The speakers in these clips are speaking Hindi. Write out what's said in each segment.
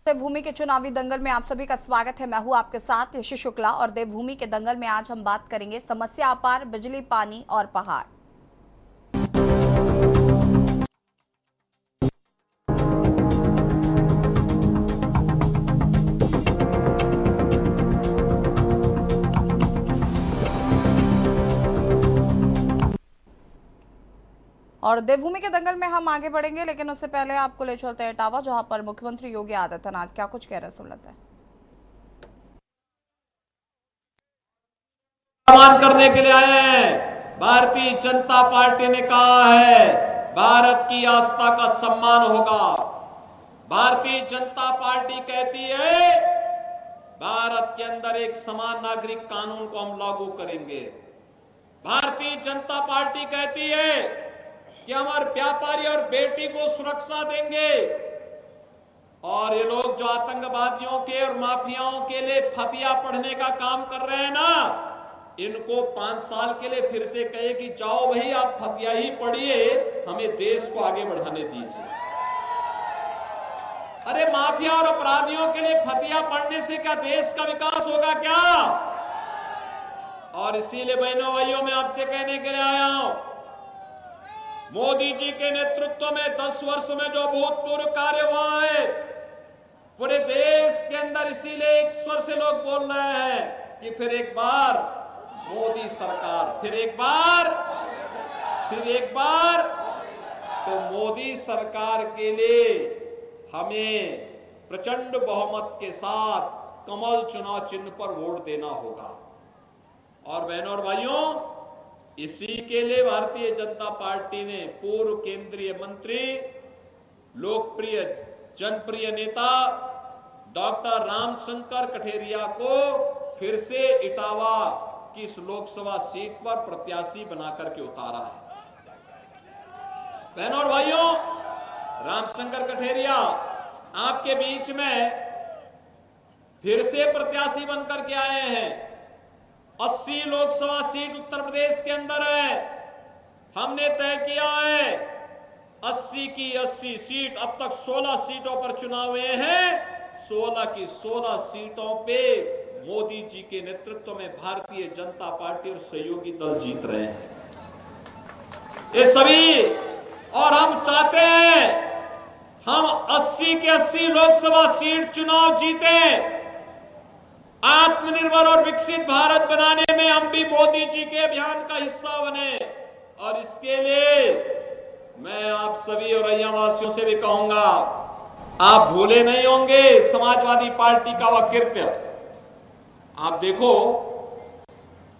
देवभूमि के चुनावी दंगल में आप सभी का स्वागत है। मैं हूं आपके साथ यशी शुक्ला और देवभूमि के दंगल में आज हम बात करेंगे समस्या अपार, बिजली, पानी और पहाड़। और देवभूमि के दंगल में हम आगे बढ़ेंगे, लेकिन उससे पहले आपको ले चलते हैं इटावा, जहां पर मुख्यमंत्री योगी आदित्यनाथ क्या कुछ कह रहे हैं, सुन लेते हैं। सम्मान करने के लिए आए हैं। भारतीय जनता पार्टी ने कहा है भारत की आस्था का सम्मान होगा। भारतीय जनता पार्टी कहती है भारत के अंदर एक समान नागरिक कानून को हम लागू करेंगे। भारतीय जनता पार्टी कहती है कि हमारे व्यापारी और बेटी को सुरक्षा देंगे। और ये लोग जो आतंकवादियों के और माफियाओं के लिए फतिया पढ़ने का काम कर रहे हैं ना, इनको 5 साल के लिए फिर से कहे कि जाओ भाई आप फतिया ही पढ़िए, हमें देश को आगे बढ़ाने दीजिए। अरे माफिया और अपराधियों के लिए फतिया पढ़ने से क्या देश का विकास होगा क्या? और इसीलिए बहनों भाइयों मैं आपसे कहने के लिए आया हूं, मोदी जी के नेतृत्व में 10 वर्ष में जो भूतपूर्व कार्य हुआ है पूरे देश के अंदर, इसीलिए एक स्वर से लोग बोल रहे हैं कि फिर एक बार मोदी सरकार, फिर एक बार तो मोदी सरकार के लिए हमें प्रचंड बहुमत के साथ कमल चुनाव चिन्ह पर वोट देना होगा। और बहनों और भाइयों, इसी के लिए भारतीय जनता पार्टी ने पूर्व केंद्रीय मंत्री, लोकप्रिय जनप्रिय नेता डॉक्टर रामशंकर कठेरिया को फिर से इटावा की इस लोकसभा सीट पर प्रत्याशी बनाकर के उतारा है। बहनों और भाइयों, रामशंकर कठेरिया आपके बीच में फिर से प्रत्याशी बनकर के आए हैं। 80 लोकसभा सीट उत्तर प्रदेश के अंदर है। हमने तय किया है 80 की 80 सीट, अब तक 16 सीटों पर चुनाव हुए हैं। 16 की 16 सीटों पे मोदी जी के नेतृत्व में भारतीय जनता पार्टी और सहयोगी दल जीत रहे हैं ये सभी। और हम चाहते हैं हम 80 के 80 लोकसभा सीट चुनाव जीते, आत्मनिर्भर और विकसित भारत बनाने में हम भी मोदी जी के अभियान का हिस्सा बने। और इसके लिए मैं आप सभी और औरैया वासियों से भी कहूंगा, आप भूले नहीं होंगे समाजवादी पार्टी का वह कृत्य। आप देखो,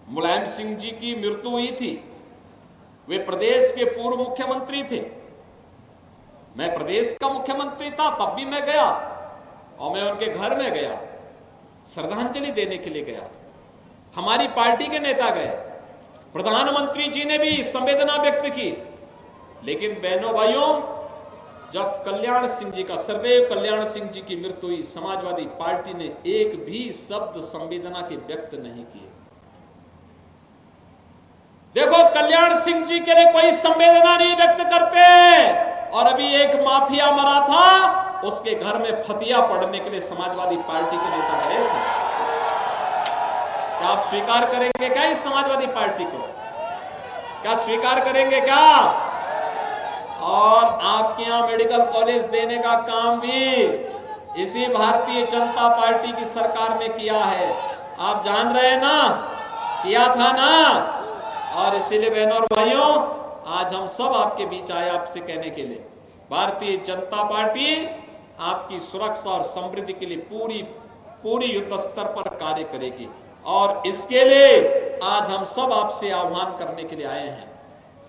मुलायम सिंह जी की मृत्यु हुई थी, वे प्रदेश के पूर्व मुख्यमंत्री थे। मैं प्रदेश का मुख्यमंत्री था तब भी मैं गया और मैं उनके घर में गया, श्रद्धांजलि देने के लिए गया। हमारी पार्टी के नेता गए, प्रधानमंत्री जी ने भी संवेदना व्यक्त की। लेकिन बहनों भाइयों, जब कल्याण सिंह जी का, सरदेव कल्याण सिंह जी की मृत्यु हुई, समाजवादी पार्टी ने एक भी शब्द संवेदना के व्यक्त नहीं किए। देखो, कल्याण सिंह जी के लिए कोई संवेदना नहीं व्यक्त करते। और अभी एक माफिया मरा था, उसके घर में फतिया पढ़ने के लिए समाजवादी पार्टी के नेता गए थे। क्या आप स्वीकार करेंगे क्या इस समाजवादी पार्टी को? क्या स्वीकार करेंगे क्या? और आपके यहां मेडिकल कॉलेज देने का काम भी इसी भारतीय जनता पार्टी की सरकार ने किया है। आप जान रहे हैं ना, किया था ना। और इसीलिए बहनों और भाइयों, आज हम सब आपके बीच आए आपसे कहने के लिए, भारतीय जनता पार्टी आपकी सुरक्षा और समृद्धि के लिए पूरी युद्ध स्तर पर कार्य करेगी। और इसके लिए आज हम सब आपसे आह्वान करने के लिए आए हैं।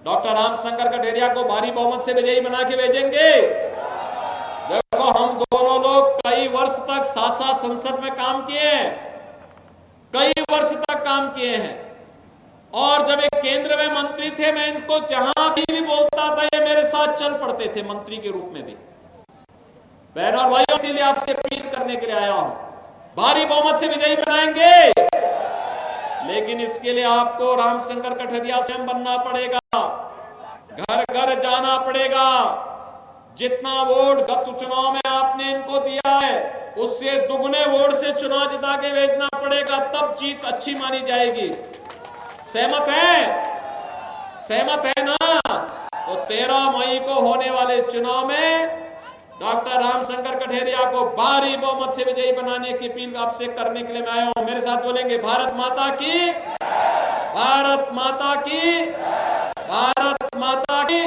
डॉक्टर रामशंकर कठेरिया को भारी बहुमत से विजयी बना के भेजेंगे। देखो, हम दोनों लोग कई वर्ष तक साथ संसद में काम किए हैं, कई वर्ष तक काम किए हैं। और जब एक केंद्र में मंत्री थे, मैं इनको जहां भी बोलता था ये मेरे साथ चल पड़ते थे, मंत्री के रूप में भी। बहनों और भाइयों, इसीलिए आपसे अपील करने के लिए आया हूं, भारी बहुमत से विजयी बनाएंगे। लेकिन इसके लिए आपको रामशंकर कठेरिया स्वयं बनना पड़ेगा, घर घर जाना पड़ेगा। जितना वोट गत चुनाव में आपने इनको दिया है उससे दुगने वोट से चुनाव जिता के भेजना पड़ेगा, तब जीत अच्छी मानी जाएगी। सहमत है? सहमत है ना? तो 13 मई को होने वाले चुनाव में डॉक्टर रामशंकर कठेरिया को भारी बहुमत से विजयी बनाने की अपील आपसे करने के लिए मैं आया हूं। मेरे साथ बोलेंगे भारत माता की, भारत माता की, भारत माता की।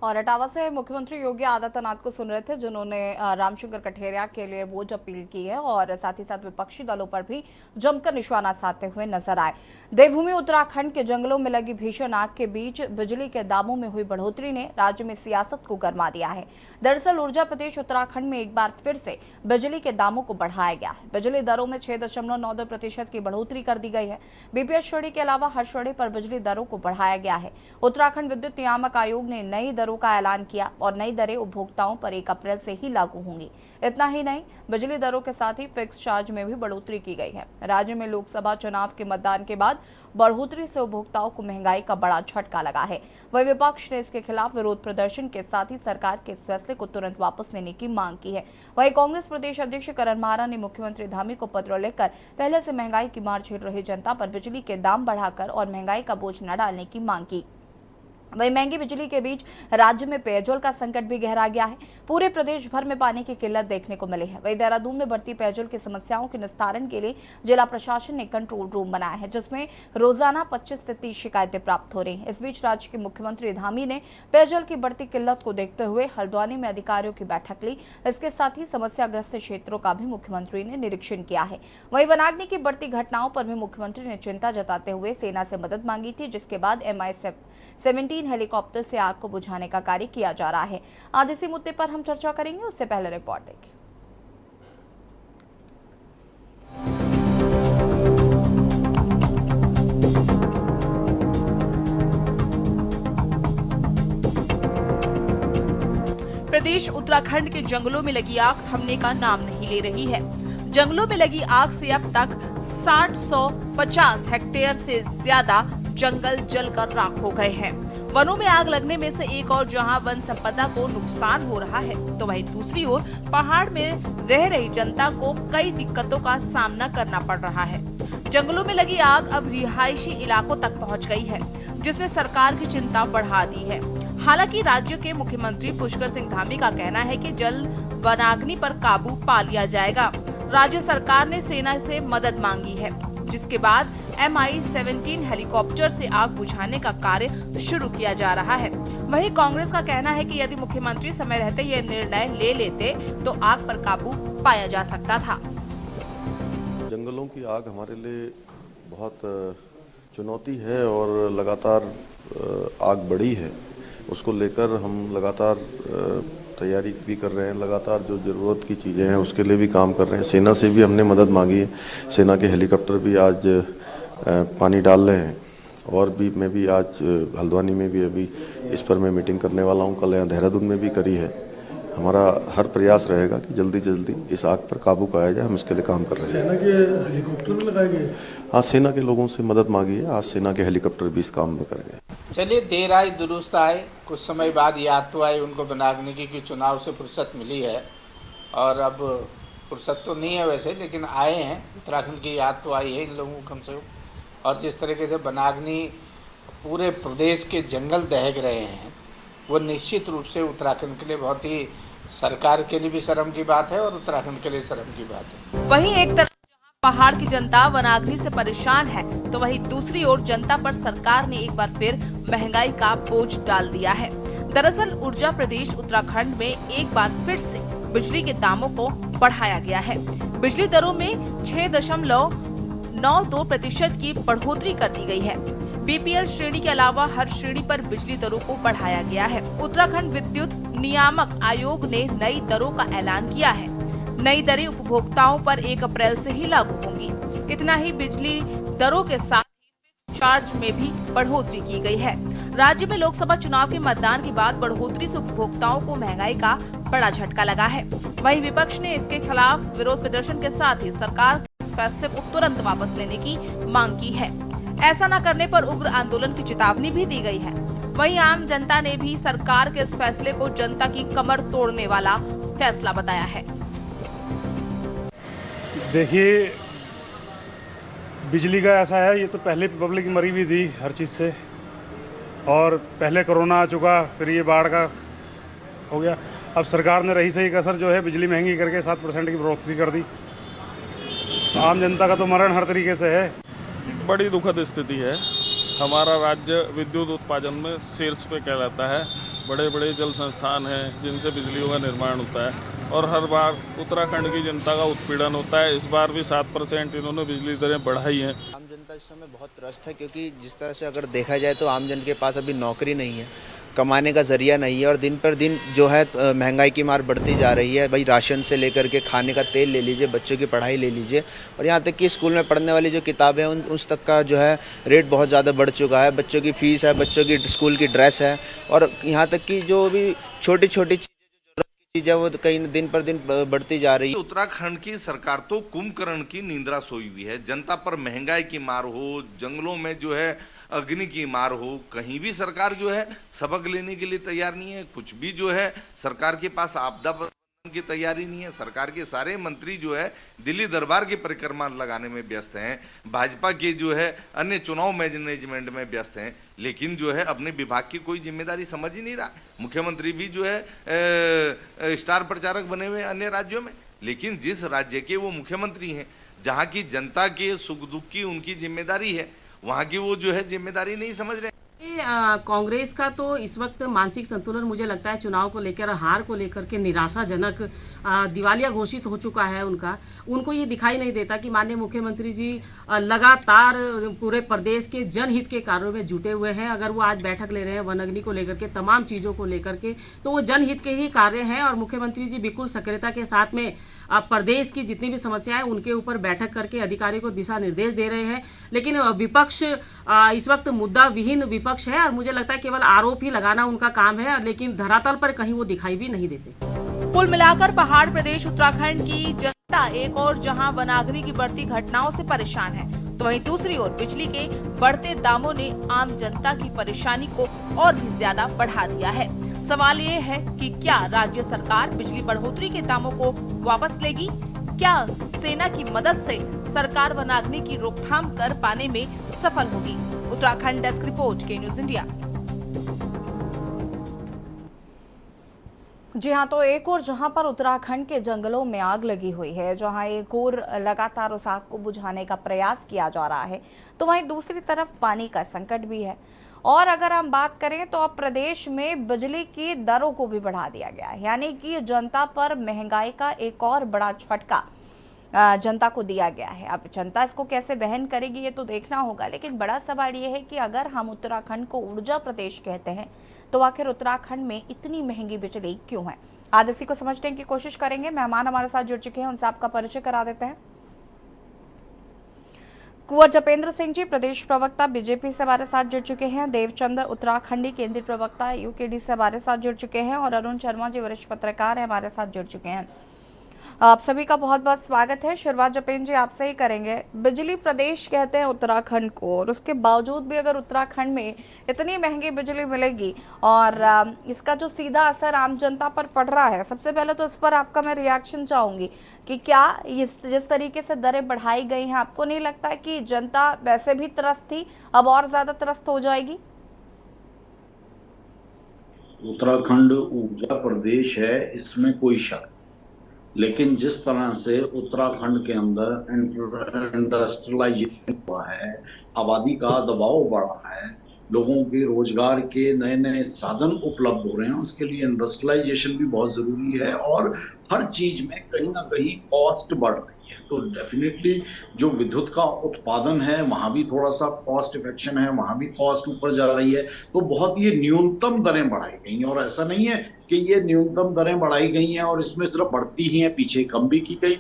और इटावा से मुख्यमंत्री योगी आदित्यनाथ को सुन रहे थे, जिन्होंने रामशंकर कठेरिया के लिए वोट अपील की है और साथ ही साथ विपक्षी दलों पर भी जमकर निशाना साधते हुए नजर आए। देवभूमि उत्तराखंड के जंगलों में लगी भीषण आग के बीच बिजली के दामों में हुई बढ़ोतरी ने राज्य में सियासत को गरमा दिया है। दरअसल ऊर्जा प्रदेश उत्तराखंड में एक बार फिर से बिजली के दामों को बढ़ाया गया है। बिजली दरों में 6.92% की बढ़ोतरी कर दी गई है। बीपीएल श्रेणी के अलावा हर श्रेणी पर बिजली दरों को बढ़ाया गया है। उत्तराखंड विद्युत नियामक आयोग ने नई दरों का ऐलान किया और नई दरें उपभोक्ताओं पर 1 अप्रैल से ही लागू होंगी। इतना ही नहीं, बिजली दरों के साथ ही फिक्स चार्ज में भी बढ़ोतरी की गई है। राज्य में लोकसभा चुनाव के मतदान के बाद बढ़ोतरी से उपभोक्ताओं को महंगाई का बड़ा झटका लगा है। वही विपक्ष ने इसके खिलाफ विरोध प्रदर्शन के साथ ही सरकार के इस फैसले को तुरंत वापस लेने की मांग की है। वही कांग्रेस प्रदेश अध्यक्ष करण माहरा ने मुख्यमंत्री धामी को पत्र लिखकर पहले से महंगाई की मार झेल रही जनता पर बिजली के दाम बढ़ाकर और महंगाई का बोझ न डालने की मांग की। वही महंगी बिजली के बीच राज्य में पेयजल का संकट भी गहरा गया है। पूरे प्रदेश भर में पानी की किल्लत देखने को मिली है। वही देहरादून में बढ़ती पेयजल की समस्याओं के निस्तारण के लिए जिला प्रशासन ने कंट्रोल रूम बनाया है, जिसमें रोजाना 25 से 30 शिकायतें प्राप्त हो रही हैं। इस बीच राज्य के मुख्यमंत्री धामी ने पेयजल की बढ़ती किल्लत को देखते हुए हल्द्वानी में अधिकारियों की बैठक ली। इसके साथ ही समस्याग्रस्त क्षेत्रों का भी मुख्यमंत्री ने निरीक्षण किया है। वही वनाग्नि की बढ़ती घटनाओं पर भी मुख्यमंत्री ने चिंता जताते हुए सेना से मदद मांगी थी, जिसके बाद MI-17 हेलीकॉप्टर से आग को बुझाने का कार्य किया जा रहा है। आज इसी मुद्दे पर हम चर्चा करेंगे, उससे पहले रिपोर्ट देखिए। प्रदेश उत्तराखंड के जंगलों में लगी आग थमने का नाम नहीं ले रही है। जंगलों में लगी आग से अब तक 60-150 हेक्टेयर से ज्यादा जंगल जलकर राख हो गए हैं। वनों में आग लगने में से एक और जहां वन संपदा को नुकसान हो रहा है, तो वहीं दूसरी ओर पहाड़ में रह रही जनता को कई दिक्कतों का सामना करना पड़ रहा है। जंगलों में लगी आग अब रिहायशी इलाकों तक पहुंच गई है, जिसने सरकार की चिंता बढ़ा दी है। हालांकि राज्य के मुख्यमंत्री पुष्कर सिंह धामी का कहना है कि जल्द वनाग्नि पर काबू पा लिया जाएगा। राज्य सरकार ने सेना से मदद मांगी है, जिसके बाद MI-17 हेलीकॉप्टर से आग बुझाने का कार्य शुरू किया जा रहा है। वहीं कांग्रेस का कहना है कि यदि मुख्यमंत्री समय रहते ये निर्णय ले लेते तो आग पर काबू पाया जा सकता था। जंगलों की आग हमारे लिए बहुत चुनौती है और लगातार आग बढ़ी है। उसको लेकर हम लगातार तैयारी भी कर रहे हैं। लगातार जो ज़रूरत की चीज़ें हैं उसके लिए भी काम कर रहे हैं। सेना से भी हमने मदद मांगी है। सेना के हेलीकॉप्टर भी आज पानी डाल रहे हैं और भी मैं भी आज हल्द्वानी में भी अभी इस पर मैं मीटिंग करने वाला हूं। कल यहाँ देहरादून में भी करी है। हमारा हर प्रयास रहेगा कि जल्दी से जल्दी इस आग पर काबू पाया जाए। हम इसके लिए काम कर रहे हैं। सेना के हेलीकॉप्टर भी लगाए गए? हाँ, सेना के लोगों से मदद मांगी है। आज सेना के हेलीकॉप्टर भी इस काम में कर गए। चलिए, देर आए दुरुस्त आए। कुछ समय बाद याद तो आई उनको वनाग्नि की चुनाव से फुर्सत मिली है और अब फुर्सत तो नहीं है वैसे, लेकिन आए हैं। उत्तराखंड की याद तो आई है इन लोगों को कम से कम। और जिस तरीके से वनाग्नि पूरे प्रदेश के जंगल दहक रहे हैं, वो निश्चित रूप से उत्तराखंड के लिए बहुत ही, सरकार के लिए भी शर्म की बात है और उत्तराखंड के लिए शर्म की बात है। वहीं एक तरफ जहां पहाड़ की जनता वनाग्नि से परेशान है, तो वहीं दूसरी ओर जनता पर सरकार ने एक बार फिर महंगाई का बोझ डाल दिया है। दरअसल ऊर्जा प्रदेश उत्तराखंड में एक बार फिर से बिजली के दामों को बढ़ाया गया है। बिजली दरों में 6.92% की बढ़ोतरी कर दी गई है। बीपीएल श्रेणी के अलावा हर श्रेणी पर बिजली दरों को बढ़ाया गया है। उत्तराखंड विद्युत नियामक आयोग ने नई दरों का ऐलान किया है। नई दरें उपभोक्ताओं पर 1 अप्रैल से ही लागू होंगी। इतना ही, बिजली दरों के साथ ही फिक्स चार्ज में भी बढ़ोतरी की गई है। राज्य में लोकसभा चुनाव के मतदान के बाद बढ़ोतरी से उपभोक्ताओं को महंगाई का बड़ा झटका लगा है। वहीं विपक्ष ने इसके खिलाफ विरोध प्रदर्शन के साथ ही सरकार के इस फैसले को तुरंत वापस लेने की मांग की है। ऐसा न करने पर उग्र आंदोलन की चेतावनी भी दी गई है। वहीं आम जनता ने भी सरकार के इस फैसले को जनता की कमर तोड़ने वाला फैसला बताया है। देखिए, बिजली का ऐसा है, ये तो पहले पब्लिक मरी भी थी हर चीज़ से, और पहले कोरोना आ चुका, फिर ये बाढ़ का हो गया। अब सरकार ने रही सही कसर जो है बिजली महंगी करके 7% की बढ़ोतरी कर दी। आम जनता का तो मरण हर तरीके से है। बड़ी दुखद स्थिति है। हमारा राज्य विद्युत उत्पादन में शीर्ष पे कहलाता है। बड़े बड़े जल संस्थान हैं जिनसे बिजलियों का निर्माण होता है, और हर बार उत्तराखंड की जनता का उत्पीड़न होता है। इस बार भी 7% इन्होंने बिजली दरें बढ़ाई हैं। आम जनता इस समय बहुत त्रस्त है, क्योंकि जिस तरह से अगर देखा जाए तो आम जन के पास अभी नौकरी नहीं है, कमाने का जरिया नहीं है, और दिन पर दिन जो है महंगाई की मार बढ़ती जा रही है। भाई राशन से लेकर के खाने का तेल ले लीजिए, बच्चों की पढ़ाई ले लीजिए, और यहाँ तक कि स्कूल में पढ़ने वाली जो किताबें हैं उस तक का जो है रेट बहुत ज़्यादा बढ़ चुका है। बच्चों की फ़ीस है, बच्चों की स्कूल की ड्रेस है, और यहाँ तक कि जो भी छोटी छोटी चीज़ें वो कहीं दिन पर दिन बढ़ती जा रही है। उत्तराखंड की सरकार तो कुंभकर्ण की निंद्रा सोई हुई है। जनता पर महंगाई की मार हो, जंगलों में जो है अग्नि की मार हो, कहीं भी सरकार जो है सबक लेने के लिए तैयार नहीं है। कुछ भी जो है सरकार के पास आपदा प्रबंधन की तैयारी नहीं है। सरकार के सारे मंत्री जो है दिल्ली दरबार की परिक्रमा लगाने में व्यस्त हैं, भाजपा के जो है अन्य चुनाव मैनेजमेंट में व्यस्त हैं, लेकिन जो है अपने विभाग की कोई जिम्मेदारी समझ ही नहीं रहा। मुख्यमंत्री भी जो है स्टार प्रचारक बने हुए अन्य राज्यों में, लेकिन जिस राज्य के वो मुख्यमंत्री हैं, जहाँ की जनता के सुख दुख की उनकी जिम्मेदारी है, वहाँ की वो जो है जिम्मेदारी नहीं समझ रहे। कांग्रेस का तो इस वक्त मानसिक संतुलन मुझे लगता है चुनाव को लेकर, हार को लेकर के निराशाजनक, दिवालिया घोषित हो चुका है उनको ये दिखाई नहीं देता कि माननीय मुख्यमंत्री जी लगातार पूरे प्रदेश के जनहित के कार्यों में जुटे हुए हैं। अगर वो आज बैठक ले रहे हैं वन अग्नि को लेकर के, तमाम चीज़ों को लेकर के, तो वो जनहित के ही कार्य हैं, और मुख्यमंत्री जी बिल्कुल सक्रियता के साथ में प्रदेश की जितनी भी समस्याएं उनके ऊपर बैठक करके अधिकारियों को दिशा निर्देश दे रहे हैं। लेकिन विपक्ष इस वक्त मुद्दा विहीन विपक्ष है, और मुझे लगता है केवल आरोप ही लगाना उनका काम है, लेकिन धरातल पर कहीं वो दिखाई भी नहीं देते। कुल मिलाकर पहाड़ प्रदेश उत्तराखंड की जनता एक और जहां वनाग्नि की बढ़ती घटनाओं से परेशान है, तो वहीं दूसरी ओर बिजली के बढ़ते दामों ने आम जनता की परेशानी को और भी ज्यादा बढ़ा दिया है। सवाल ये है कि क्या राज्य सरकार बिजली बढ़ोतरी के दामों को वापस लेगी? क्या सेना की मदद से सरकार वनाग्नि की रोकथाम कर पाने में सफल होगी? उत्तराखंड डेस्क रिपोर्ट, के न्यूज इंडिया। जी हाँ, तो एक और जहां पर उत्तराखंड के जंगलों में आग लगी हुई है, जहां एक और लगातार उस आग को बुझाने का प्रयास किया जा रहा है, तो वहीं दूसरी तरफ पानी का संकट भी है। और अगर हम बात करें तो अब प्रदेश में बिजली की दरों को भी बढ़ा दिया गया है, यानी कि जनता पर महंगाई का एक और बड़ा झटका जनता को दिया गया है। अब जनता इसको कैसे वहन करेगी ये तो देखना होगा, लेकिन बड़ा सवाल ये है कि अगर हम उत्तराखंड को ऊर्जा प्रदेश कहते हैं तो आखिर उत्तराखंड में इतनी महंगी बिजली क्यों है? आज इसी को समझने की कोशिश करेंगे। मेहमान हमारे साथ जुड़ चुके हैं, उनसे आपका परिचय करा देते हैं। कुंवर जपेंद्र सिंह जी, प्रदेश प्रवक्ता बीजेपी से हमारे साथ जुड़ चुके हैं। देवचंद उत्तराखंडी, केंद्रीय प्रवक्ता यूकेडी से हमारे साथ जुड़ चुके हैं, और अरुण शर्मा जी, वरिष्ठ पत्रकार है, हमारे साथ जुड़ चुके हैं। आप सभी का बहुत बहुत स्वागत है। शुरुआत जपेंद्र जी आपसे ही करेंगे। बिजली प्रदेश कहते हैं उत्तराखंड को, और उसके बावजूद भी अगर उत्तराखंड में इतनी महंगी बिजली मिलेगी और इसका जो सीधा असर आम जनता पर पड़ रहा है, सबसे पहले तो इस पर आपका मैं रिएक्शन चाहूंगी कि क्या जिस तरीके से दरें बढ़ाई गई हैं, आपको नहीं लगता है कि जनता वैसे भी त्रस्त थी, अब और ज्यादा त्रस्त हो जाएगी? उत्तराखंड ऊर्जा प्रदेश है, इसमें कोई शक, लेकिन जिस तरह से उत्तराखंड के अंदर इंडस्ट्रियलाइजेशन हुआ है, आबादी का दबाव बढ़ा है, लोगों के रोजगार के नए नए साधन उपलब्ध हो रहे हैं, उसके लिए इंडस्ट्रियलाइजेशन भी बहुत जरूरी है, और हर चीज में कहीं ना कहीं कॉस्ट बढ़ रही है। तो डेफिनेटली जो विद्युत का उत्पादन है वहां भी थोड़ा सा कॉस्ट इफेक्शन है, वहां भी कॉस्ट ऊपर जा रही है। तो बहुत ये न्यूनतम दरें बढ़ाई गई हैं, और ऐसा नहीं है कि ये न्यूनतम दरें बढ़ाई गई हैं और इसमें सिर्फ बढ़ती ही हैं, पीछे कम भी की गई,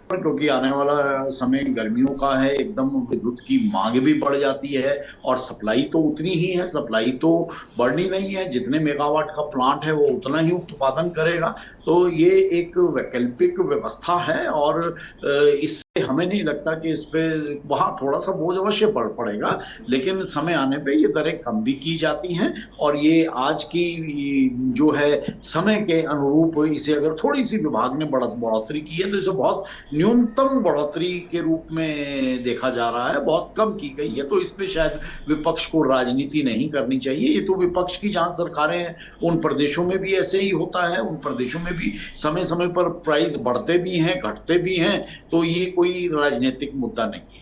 क्योंकि आने वाला समय गर्मियों का है, एकदम विद्युत की मांग भी बढ़ जाती है, और सप्लाई तो उतनी ही है, सप्लाई तो बढ़नी नहीं है। जितने मेगावाट का प्लांट है वो उतना ही उत्पादन करेगा, तो ये एक वैकल्पिक व्यवस्था है और इससे हमें नहीं लगता कि इस पे वहाँ थोड़ा सा बोझ अवश्य पड़ेगा, लेकिन समय आने पे ये दरें कम भी की जाती हैं और ये आज की जो है समय के अनुरूप इसे अगर थोड़ी सी विभाग ने बढ़ोतरी की है तो इसे बहुत न्यूनतम बढ़ोतरी के रूप में देखा जा रहा है, बहुत कम की गई है। तो इसमें शायद विपक्ष को राजनीति नहीं करनी चाहिए। ये तो विपक्ष की जहां सरकारें हैं उन प्रदेशों में भी ऐसे ही होता है, उन प्रदेशों में भी समय समय पर प्राइस बढ़ते भी हैं, घटते भी हैं, तो ये कोई राजनीतिक मुद्दा नहीं है।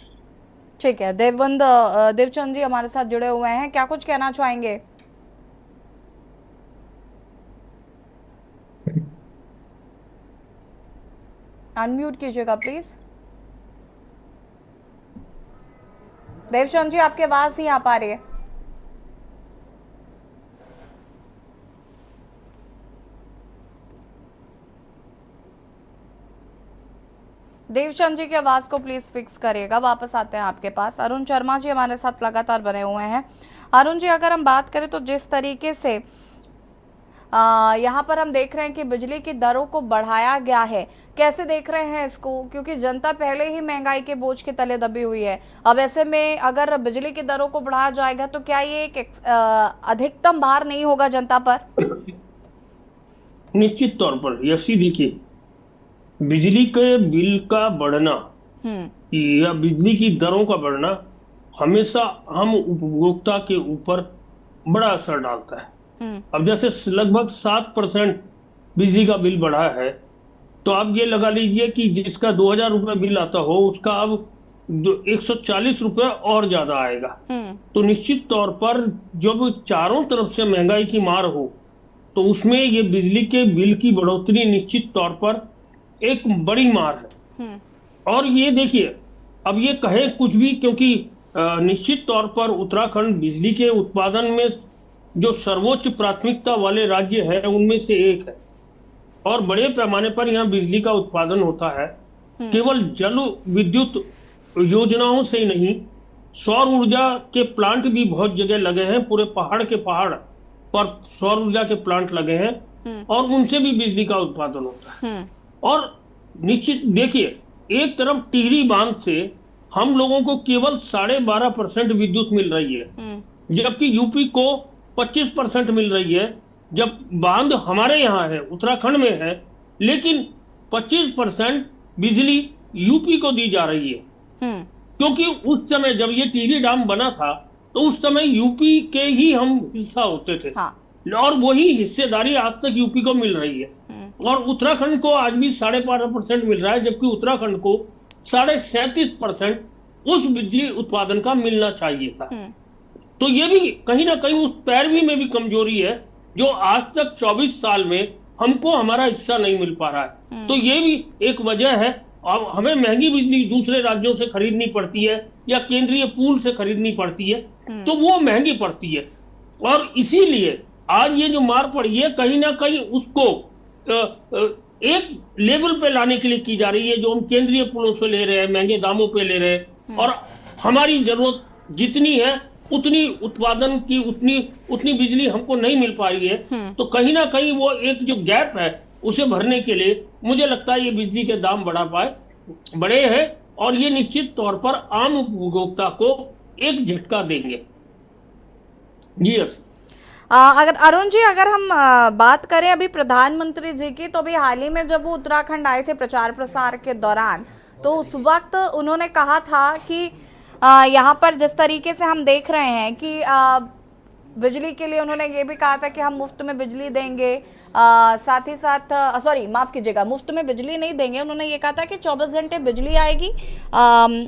ठीक है, देवचंद जी हमारे साथ जुड़े हुए हैं, क्या कुछ कहना चाहेंगे? अनम्यूट कीजिएगा प्लीज। देवचंद जी आपकी आवाज नहीं आ पा रही है। देवचंद जी की आवाज को प्लीज फिक्स करिएगा। वापस आते हैं आपके पास। अरुण शर्मा जी हमारे साथ लगातार बने हुए हैं। अरुण जी, अगर हम बात करें तो जिस तरीके से यहाँ पर हम देख रहे हैं कि बिजली की दरों को बढ़ाया गया है, कैसे देख रहे हैं इसको? क्योंकि जनता पहले ही महंगाई के बोझ के तले दबी हुई है। अब ऐसे में अगर बिजली की दरों को बढ़ाया जाएगा तो क्या ये एक अधिकतम भार नहीं होगा जनता पर? निश्चित तौर पर यसी देखिए, बिजली के बिल का बढ़ना या बिजली की दरों का बढ़ना हमेशा हम उपभोक्ता के ऊपर बड़ा असर डालता है। अब जैसे लगभग 7% बिजली का बिल बढ़ा है, तो आप ये लगा लीजिए कि जिसका 2000 रुपये बिल आता हो उसका अब 140 रुपये और ज्यादा आएगा। तो निश्चित तौर पर जब चारों तरफ से महंगाई की मार हो तो उसमें ये बिजली के बिल की बढ़ोतरी निश्चित तौर पर एक बड़ी मार है। और ये देखिए, अब ये कहे कुछ भी, क्योंकि निश्चित तौर पर उत्तराखंड बिजली के उत्पादन में जो सर्वोच्च प्राथमिकता वाले राज्य है उनमें से एक है और बड़े पैमाने पर यहाँ बिजली का उत्पादन होता है। केवल जल विद्युत योजनाओं से ही नहीं, सौर ऊर्जा के प्लांट भी बहुत जगह लगे हैं, पूरे पहाड़ के पहाड़ पर सौर ऊर्जा के प्लांट लगे हैं और उनसे भी बिजली का उत्पादन होता है। और निश्चित देखिए, एक तरफ टिहरी बांध से हम लोगों को केवल 12.5% विद्युत मिल रही है, जबकि यूपी को 25% मिल रही है। जब बांध हमारे यहाँ है, उत्तराखंड में है, लेकिन 25% बिजली यूपी को दी जा रही है। क्योंकि उस समय जब ये टिहरी डैम बना था तो उस समय यूपी के ही हम हिस्सा होते थे। और वही हिस्सेदारी आज तक यूपी को मिल रही है। और उत्तराखंड को आज भी 12.5% मिल रहा है, जबकि उत्तराखंड को 37.5% उस बिजली उत्पादन का मिलना चाहिए था। तो ये भी कहीं ना कहीं उस पैरवी में भी कमजोरी है जो आज तक 24 साल में हमको हमारा हिस्सा नहीं मिल पा रहा है। तो ये भी एक वजह है। अब हमें महंगी बिजली दूसरे राज्यों से खरीदनी पड़ती है या केंद्रीय पूल से खरीदनी पड़ती है, तो वो महंगी पड़ती है। और इसीलिए आज ये जो मार पड़ी है कहीं ना कहीं उसको एक लेवल पे लाने के लिए की जा रही है, जो हम केंद्रीय पुलों से ले रहे हैं, महंगे दामों पे ले रहे हैं और हमारी जरूरत जितनी है उतनी उत्पादन की उतनी बिजली हमको नहीं मिल पा रही है। तो कहीं ना कहीं वो एक जो गैप है उसे भरने के लिए मुझे लगता है ये बिजली के दाम बड़े हैं और ये निश्चित तौर पर आम उपभोक्ता को एक झटका देंगे। जी अगर अरुण जी, अगर हम बात करें अभी प्रधानमंत्री जी की, तो अभी हाल ही में जब वो उत्तराखंड आए थे प्रचार प्रसार के दौरान, तो उस वक्त उन्होंने कहा था कि यहाँ पर जिस तरीके से हम देख रहे हैं कि बिजली के लिए उन्होंने ये भी कहा था कि हम मुफ्त में बिजली देंगे, साथ ही साथ माफ़ कीजिएगा, मुफ्त में बिजली नहीं देंगे। उन्होंने ये कहा था कि 24 घंटे बिजली आएगी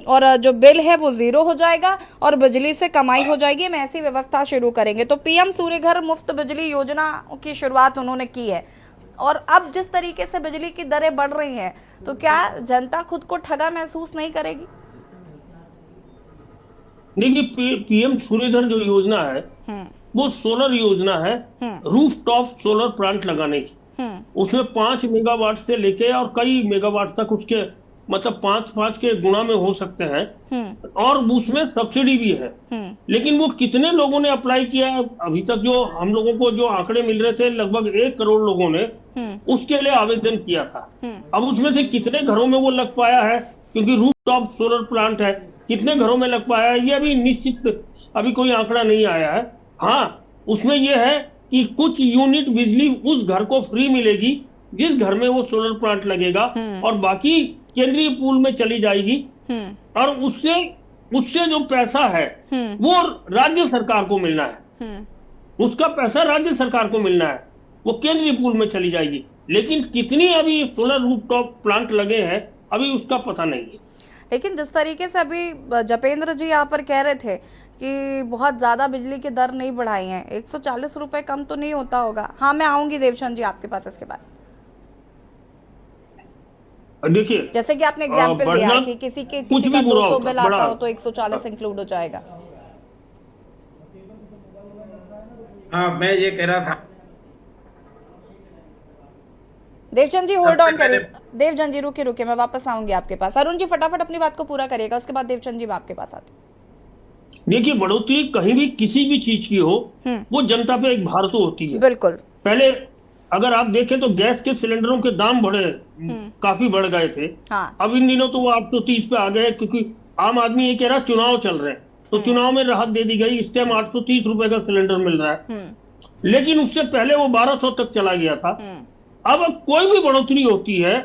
और जो बिल है वो 0 हो जाएगा और बिजली से कमाई हो जाएगी, हम ऐसी व्यवस्था शुरू करेंगे। तो पीएम सूर्य घर मुफ्त बिजली योजना की शुरुआत उन्होंने की है। और अब जिस तरीके से बिजली की दरें बढ़ रही हैं, तो क्या जनता खुद को ठगा महसूस नहीं करेगी? देखिए, पीएम सूर्यधर जो योजना है वो सोलर योजना है, रूफ टॉप सोलर प्लांट लगाने की। उसमें 5 मेगावाट से लेके और कई मेगावाट तक उसके मतलब 5 के गुणा में हो सकते हैं और उसमें सब्सिडी भी है। लेकिन वो कितने लोगों ने अप्लाई किया है? अभी तक जो हम लोगों को जो आंकड़े मिल रहे थे, लगभग 1 करोड़ लोगों ने उसके लिए आवेदन किया था। अब उसमें से कितने घरों में वो लग पाया है, क्योंकि रूफटॉप सोलर प्लांट है, कितने घरों में लग पाया है ये अभी निश्चित अभी कोई आंकड़ा नहीं आया है। हाँ, उसमें ये है कि कुछ यूनिट बिजली उस घर को फ्री मिलेगी जिस घर में वो सोलर प्लांट लगेगा, और बाकी केंद्रीय पूल में चली जाएगी, और उससे जो पैसा है वो राज्य सरकार को मिलना है। उसका पैसा राज्य सरकार को मिलना है, वो केंद्रीय पूल में चली जाएगी। लेकिन कितनी अभी सोलर रूफटॉप प्लांट लगे हैं अभी उसका पता नहीं है। लेकिन जिस तरीके से अभी जपेंद्र जी यहाँ पर कह रहे थे कि बहुत ज्यादा बिजली के दर नहीं बढ़ाई हैं, 140 रुपए कम तो नहीं होता होगा। हाँ, मैं आऊंगी देवचंद जी आपके पास इसके बाद। देखिए, जैसे कि आपने एग्जाम्पल दिया कि किसी का 200 बिल आता हो तो 140 इंक्लूड हो जाएगा। हाँ, मैं ये कह रहा था। देवचंद जी होल्ड ऑन करिए। देवचंद जी रुकिए, मैं वापस आऊंगी आपके पास। अरुण जी फटाफट अपनी बात को पूरा करिएगा, उसके बाद देवचंद जी मैं आपके पास आती। देखिए, बढ़ोतरी कहीं भी किसी भी चीज की हो वो जनता पे एक भार तो होती है। बिल्कुल। पहले अगर आप देखें तो गैस के सिलेंडरों के दाम काफी बढ़ गए थे। हाँ। अब इन दिनों तो वो 830 पे आ गए, क्योंकि आम आदमी ये कह रहा है चुनाव चल रहे हैं तो चुनाव में राहत दे दी गई। इस टाइम 830 रुपए का सिलेंडर मिल रहा है, लेकिन उससे पहले वो 1200 तक चला गया था। अब कोई भी बढ़ोतरी होती है,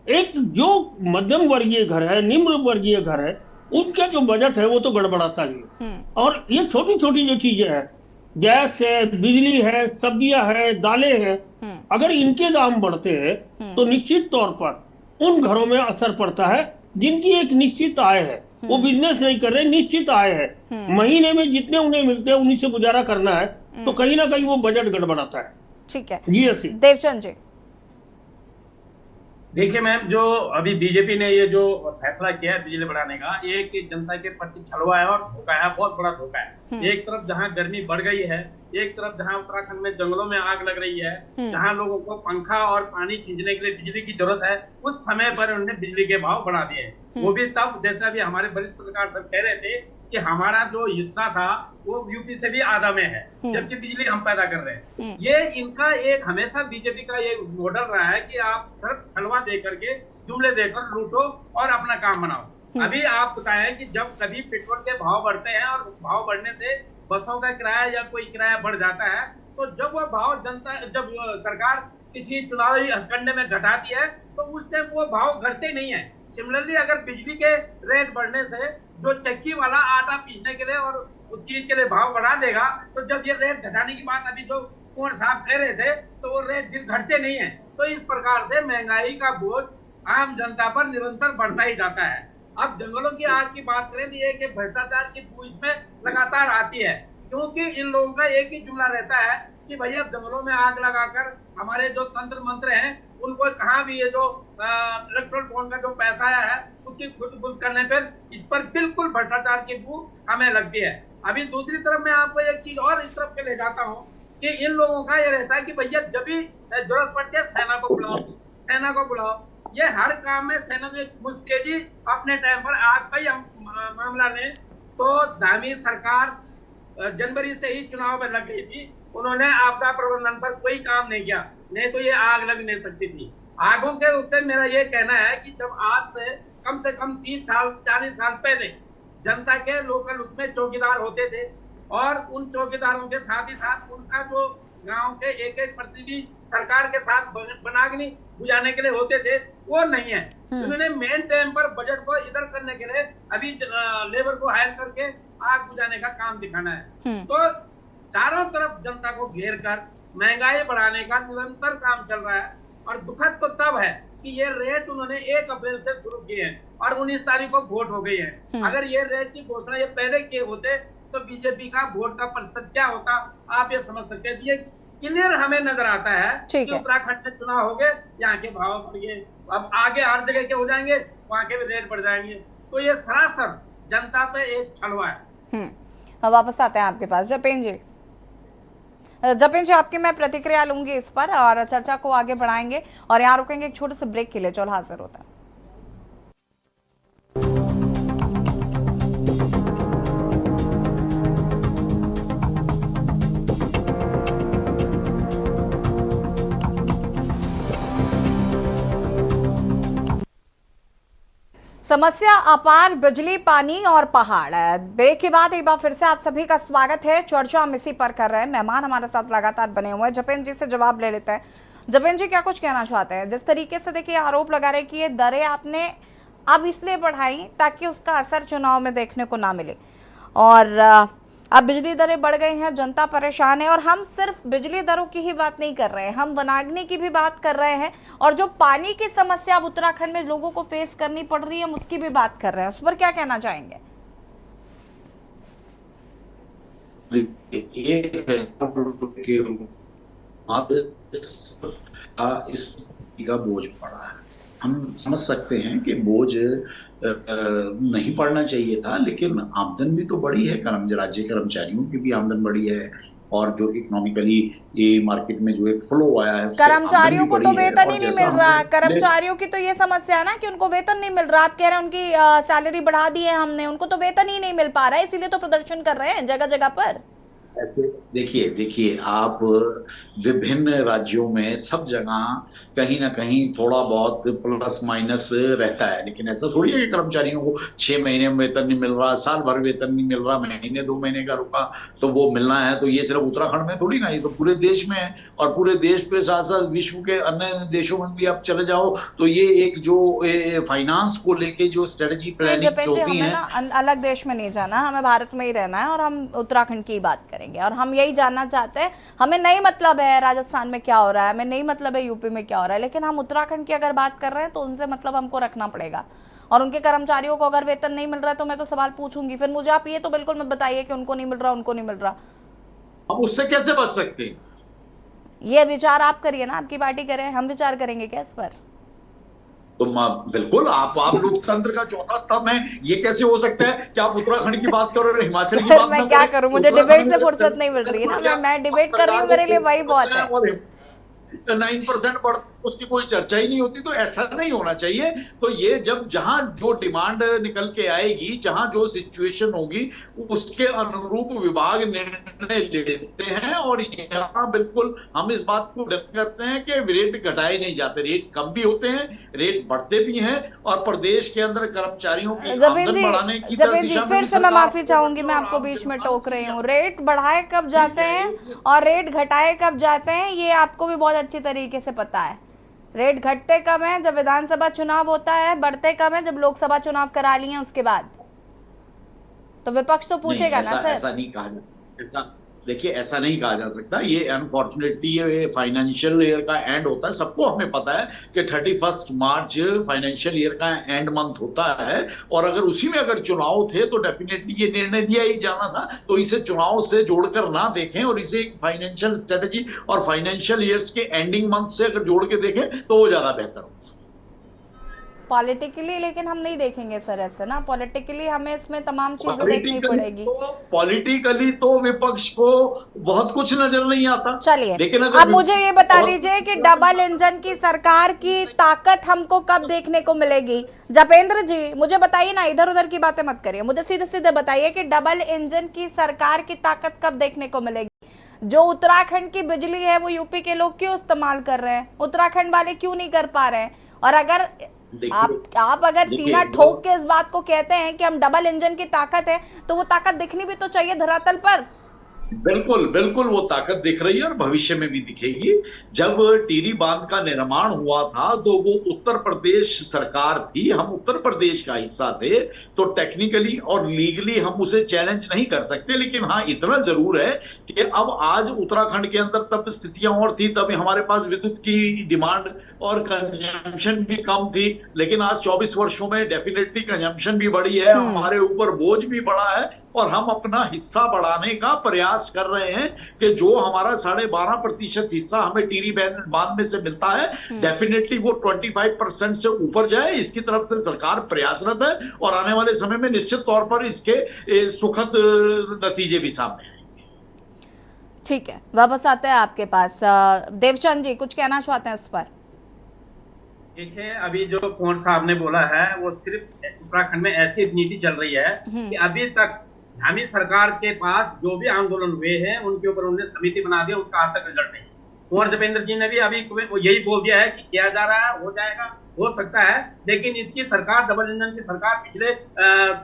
एक जो मध्यम वर्गीय घर है, निम्न वर्गीय घर है, उनका जो बजट है वो तो गड़बड़ाता ही है। और ये छोटी छोटी जो चीजें हैं, गैस है, बिजली है, सब्जियां है, दालें हैं, अगर इनके दाम बढ़ते हैं तो निश्चित तौर पर उन घरों में असर पड़ता है जिनकी एक निश्चित आय है। वो बिजनेस नहीं कर रहे, निश्चित आय है, महीने में जितने उन्हें मिलते हैं उन्हीं से गुजारा करना है, तो कहीं ना कहीं वो बजट गड़बड़ाता है। ठीक है जी ऐसी देवचंद जी। देखिए मैम, जो अभी बीजेपी ने ये जो फैसला किया है बिजली बढ़ाने का, ये कि जनता के प्रति छलवा है और धोखा है, बहुत बड़ा धोखा है। एक तरफ जहां गर्मी बढ़ गई है, एक तरफ जहां उत्तराखंड में जंगलों में आग लग रही है, जहां लोगों को पंखा और पानी खींचने के लिए बिजली की जरूरत है, उस समय पर उन्होंने बिजली के भाव बढ़ा दिए हैं। वो भी तब, जैसे अभी हमारे वरिष्ठ पत्रकार सब कह रहे थे कि हमारा जो हिस्सा था वो यूपी से भी आधा में है, जबकि बिजली हम पैदा कर रहे हैं। ये इनका एक हमेशा बीजेपी का ये मॉडल रहा है कि आप सिर्फ छलवा दे करके, जुमले देकर लूटो और अपना काम बनाओ। अभी आप बताएं कि जब कभी पेट्रोल के भाव बढ़ते हैं और भाव बढ़ने से बसों का किराया या कोई किराया बढ़ जाता है, तो जब वह भाव जब सरकार किसी चुनावी हथकंडे में घटाती है तो उस टाइम वो भाव घटते नहीं है। सिमिलरली अगर बिजली के रेट बढ़ने से जो चक्की वाला आटा पीसने के लिए और उस चीज के लिए भाव बढ़ा देगा, तो जब ये रेट घटाने की बात अभी जो कुंवर साहब कह रहे थे, तो वो रेट फिर घटते नहीं है। तो इस प्रकार से महंगाई का बोझ आम जनता पर निरंतर बढ़ता ही जाता है। अब जंगलों की आग की बात करें तो ये कि भ्रष्टाचार की बू इसमें लगातार आती है, क्योंकि इन लोगों का एक ही जुमला रहता है कि भैया जंगलों में आग लगाकर हमारे जो तंत्र मंत्र हैं उनको कहाँ भी ये जो इलेक्ट्रल बॉन्ड का जो पैसा आया है उसकी खुद करने पर इस पर बिल्कुल भ्रष्टाचार की बू हमें लगती है। अभी दूसरी तरफ मैं आपको एक चीज और इस तरफ के ले जाता हूँ कि इन लोगों का ये रहता है कि भैया जब भी जरूरत पड़ती है सेना को बुलाओ, सेना को बुलाओ। ये हर काम में सेना में मुस्तैदी अपने टाइम पर आग का ही मामला लें तो धामी सरकार जनवरी से ही चुनाव में लग गई थी, उन्होंने आपदा प्रबंधन पर कोई काम नहीं किया, नहीं तो ये आग लग नहीं सकती थी। आगों के उत्तर मेरा ये कहना है कि जब आज से कम 30 साल 40 साल पहले जनता के लोकल उसमें चौकीदार होते थे और उन चौकीदारों के साथ ही साथ उनका जो गांव के एक प्रतिनिधि सरकार के साथ बनाग्नि बुझाने के लिए होते थे, वो नहीं है। उन्होंने मेन टाइम पर बजट को इधर करने के लिए अभी लेबर को हायर करके आग बुझाने का काम दिखाना है। तो चारों तरफ जनता को घेर कर महंगाई बढ़ाने का निरंतर काम चल रहा है। और दुखद तो तब है कि ये रेट उन्होंने 1 अप्रैल से शुरू किए हैं और 19 तारीख को वोट हो गई है। अगर ये रेट की घोषणा ये पहले किए होते तो बीजेपी का वोट का प्रतिशत क्या होता आप ये समझ सकते हैं। ये क्लियर हमें नजर आता है कि उत्तराखंड में चुनाव हो गए, यहाँ के भाव बढ़ गए, अब आगे हर जगह के हो जाएंगे, वहाँ के भी रेट बढ़ जाएंगे। तो ये सरासर जनता पे एक छलवा है। अब वापस आते हैं आपके पास जपेन जी आपकी मैं प्रतिक्रिया लूंगी इस पर और चर्चा को आगे बढ़ाएंगे और यहाँ रुकेंगे एक छोटे से ब्रेक के लिए। चलो हाजिर होता है। समस्या अपार, बिजली, पानी और पहाड़ है। ब्रेक के बाद एक बार फिर से आप सभी का स्वागत है। चर्चा हम इसी पर कर रहे हैं। मेहमान हमारे साथ लगातार बने हुए हैं। जपेंद्र जी से जवाब ले लेते हैं। जपेंद्र जी, क्या कुछ कहना चाहते हैं? जिस तरीके से देखिए आरोप लगा रहे कि ये दरें आपने अब इसलिए बढ़ाई ताकि उसका असर चुनाव में देखने को ना मिले, और अब बिजली दरें बढ़ गई हैं, जनता परेशान है। और हम सिर्फ बिजली दरों की ही बात नहीं कर रहे हैं, हम वनाग्नि की भी बात कर रहे हैं, और जो पानी की समस्या अब उत्तराखंड में लोगों को फेस करनी पड़ रही है हम उसकी भी बात कर रहे हैं। उस पर क्या कहना चाहेंगे? इसका बोझ पड़ा है। हम समझ सकते हैं कि बोझ नहीं पड़ना चाहिए था, लेकिन आमदन भी तो बढ़ी है। राज्य कर्मचारियों की भी आमदन बढ़ी है, और जो इकोनॉमिकली ये मार्केट में जो एक फ्लो आया है, कर्मचारियों को तो वेतन ही नहीं मिल रहा। कर्मचारियों की तो ये समस्या है ना कि उनको वेतन नहीं मिल रहा। आप कह रहे हैं उनकी सैलरी बढ़ा दी है हमने, उनको तो वेतन ही नहीं मिल पा रहा है, इसीलिए तो प्रदर्शन कर रहे हैं जगह जगह पर। देखिए आप विभिन्न राज्यों में सब जगह कहीं ना कहीं थोड़ा बहुत प्लस माइनस रहता है, लेकिन ऐसा थोड़ी है कि कर्मचारियों को 6 महीने में वेतन नहीं मिल रहा, साल भर वेतन नहीं मिल रहा, महीने 2 महीने का रुका तो वो मिलना है। तो ये सिर्फ उत्तराखंड में थोड़ी ना, ये तो पूरे देश में है, और पूरे देश के साथ साथ विश्व के अन्य देशों में भी आप चले जाओ तो ये एक जो फाइनेंस को लेके जो स्ट्रेटेजी प्लानिंग होती है। अलग देश में नहीं जाना, हमें भारत में ही रहना है, और हम उत्तराखंड की बात करेंगे। और हम यही जानना चाहते हैं, हमें नहीं मतलब है राजस्थान में क्या हो रहा है, हमें नहीं मतलब है यूपी में क्या हो रहा है, लेकिन हम उत्तराखंड की अगर बात कर रहे हैं तो उनसे मतलब हमको रखना पड़ेगा। और उनके कर्मचारियों को अगर वेतन नहीं मिल रहा है तो मैं तो सवाल पूछूंगी। फिर मुझे आप ये तो बिल्कुल मत बताइए कि उनको नहीं मिल रहा, उनको नहीं मिल रहा। हम उससे कैसे बच सकते हैं? ये विचार आप करिए ना, आपकी पार्टी करे, हम विचार करेंगे क्या इस पर? तो बिल्कुल आप लोकतंत्र का चौथा स्तंभ है, ये कैसे हो सकता है कि आप उत्तराखंड की बात करो और हिमाचल की बात मैं क्या करूं, मुझे डिबेट से फुर्सत नहीं मिल रही है ना। मैं डिबेट कर रही हूँ, मेरे लिए वही बहुत है। 9% बढ़ उसकी कोई चर्चा ही नहीं होती, तो ऐसा नहीं होना चाहिए। तो ये जब जहां जो डिमांड निकल के आएगी, जहां जो सिचुएशन होगी, उसके अनुरूप विभाग निर्णय लेते हैं। और यहाँ बिल्कुल हम इस बात को करते हैं कि रेट घटाए नहीं जाते, रेट कम भी होते हैं, रेट बढ़ते भी हैं, और प्रदेश के अंदर कर्मचारियों की आमदन बढ़ाने की जी फिर से मैं माफी चाहूंगी, मैं आपको बीच में टोक रही हूँ। रेट बढ़ाए कब जाते हैं और रेट घटाए कब जाते हैं, ये आपको भी बहुत अच्छी तरीके से पता है। रेट घटते कब है? जब विधानसभा चुनाव होता है। बढ़ते कब है? जब लोकसभा चुनाव करा लिए हैं उसके बाद। तो विपक्ष तो पूछेगा ना सर। ऐसा नहीं कहा, देखिए ऐसा नहीं कहा जा सकता। ये अनफॉर्चुनेटली ये फाइनेंशियल ईयर का एंड होता है, सबको हमें पता है कि 31 मार्च फाइनेंशियल ईयर का एंड मंथ होता है, और अगर उसी में अगर चुनाव थे तो डेफिनेटली ये निर्णय दिया ही जाना था। तो इसे चुनाव से जोड़कर ना देखें, और इसे फाइनेंशियल स्ट्रेटेजी और फाइनेंशियल ईयर्स के एंडिंग मंथ से अगर जोड़ के देखें तो वो ज्यादा बेहतर हो पॉलिटिकली। लेकिन हम नहीं देखेंगे सर ऐसे ना, पॉलिटिकली हमें इसमें तमाम चीजें देखनी पड़ेगी। पॉलिटिकली तो विपक्ष को बहुत कुछ नजर नहीं आता। चलिए, लेकिन अब मुझे ये बता दीजिए कि डबल इंजन की सरकार की ताकत हमको कब देखने को मिलेगी? जपेंद्र जी मुझे बताइए ना, इधर उधर की बातें मत करिए, मुझे सीधे सीधे बताइए कि डबल इंजन की सरकार की ताकत कब देखने को मिलेगी? जो उत्तराखंड की बिजली है वो यूपी के लोग क्यों इस्तेमाल कर रहे हैं, उत्तराखंड वाले क्यों नहीं कर पा रहे हैं? और अगर आप अगर सीना ठोक के इस बात को कहते हैं कि हम डबल इंजन की ताकत है, तो वो ताकत दिखनी भी तो चाहिए धरातल पर। बिल्कुल वो ताकत दिख रही है, और भविष्य में भी दिखेगी। जब टिहरी बांध का निर्माण हुआ था तो वो उत्तर प्रदेश सरकार थी, हम उत्तर प्रदेश का हिस्सा थे, तो टेक्निकली और लीगली हम उसे चैलेंज नहीं कर सकते। लेकिन हाँ, इतना जरूर है कि अब आज उत्तराखंड के अंदर तब स्थितियां और थी, तब हमारे पास विद्युत की डिमांड और कंजम्पशन भी कम थी, लेकिन आज 24 वर्षों में डेफिनेटली कंजम्पशन भी बढ़ी है, हमारे ऊपर बोझ भी बढ़ा है, और हम अपना हिस्सा बढ़ाने का प्रयास कर रहे हैं कि जो हमारा 12.5% हिस्सा हमें टिहरी बांध में से मिलता है, डेफिनेटली वो 25% से ऊपर जाए। इसकी तरफ से सरकार प्रयासरत है, और आने वाले समय में निश्चित तौर पर इसके सुखद नतीजे भी सामने आएंगे। ठीक है, वापस आते हैं आपके पास। देवचंद जी कुछ कहना चाहते हैं इस पर? देखिए, अभी जो कुंवर साहब ने बोला है वो सिर्फ उत्तराखंड में ऐसी नीति चल रही है कि अभी तक हमारी सरकार के पास जो भी आंदोलन हुए हैं उनके ऊपर उन्होंने समिति बना दिया, उसका आज तक रिजल्ट नहीं। कुंवर जपेंद्र जी ने भी अभी यही बोल दिया है कि किया जा रहा है, हो जाएगा, हो सकता है, लेकिन इनकी सरकार, डबल इंजन की सरकार पिछले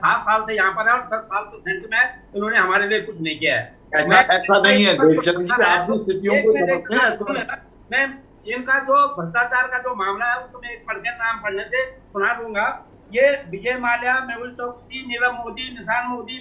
7 साल से यहाँ पर है और 10 साल से सेंटर में है, इन्होंने हमारे लिए कुछ नहीं किया है। ऐसा नहीं है देवचंद जी, आप भी स्थितियों को समझते हैं। मैं इनका जो भ्रष्टाचार का जो मामला है उसको मैं एक पढ़ के नाम पढ़ने से सुना दूंगा। ये विजय माल्या, मेहुल चौकसी, नीरव मोदी, निशान मोदी,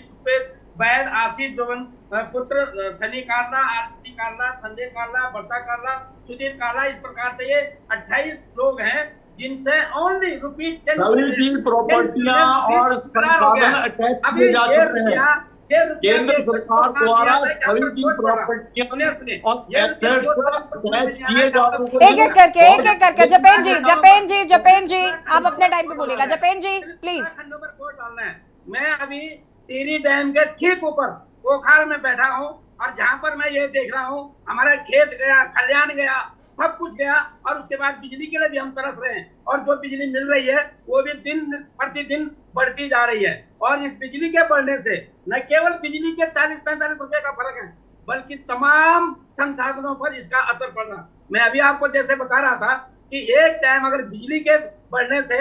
वैद, आशीष जोवन पुत्र, सनी कार्ला, आरती कार्ला, संजय कार्ला, वर्षा कार्ला, सुधीर कार्ला, इस प्रकार से ये 28 लोग हैं जिनसे ओनली रुपीज प्रॉपर्टियां और संसाधन अटैच किए जा चुके हैं। केंद्र सरकार द्वारा सभी की प्रॉपर्टियां और एसेट्स अटैच किए जा चुके हैं। एक एक करके जपेन जी आप अपने टाइम पे बोलिएगा। जपेन जी प्लीज। मैं अभी टिहरी डैम के ठीक ऊपर पोखर में बैठा हूँ और जहाँ पर मैं ये देख रहा हूँ हमारा खेत गया, खलियान गया, सब कुछ गया, और उसके बाद बिजली के लिए भी हम तरस रहे हैं, और जो बिजली मिल रही है वो भी दिन प्रतिदिन बढ़ती जा रही है। और इस बिजली के बढ़ने से न केवल बिजली के 40-45 रुपए का फर्क है, बल्कि तमाम संसाधनों पर इसका असर पड़ रहा। मैं अभी आपको जैसे बता रहा था कि एक टाइम अगर बिजली के बढ़ने से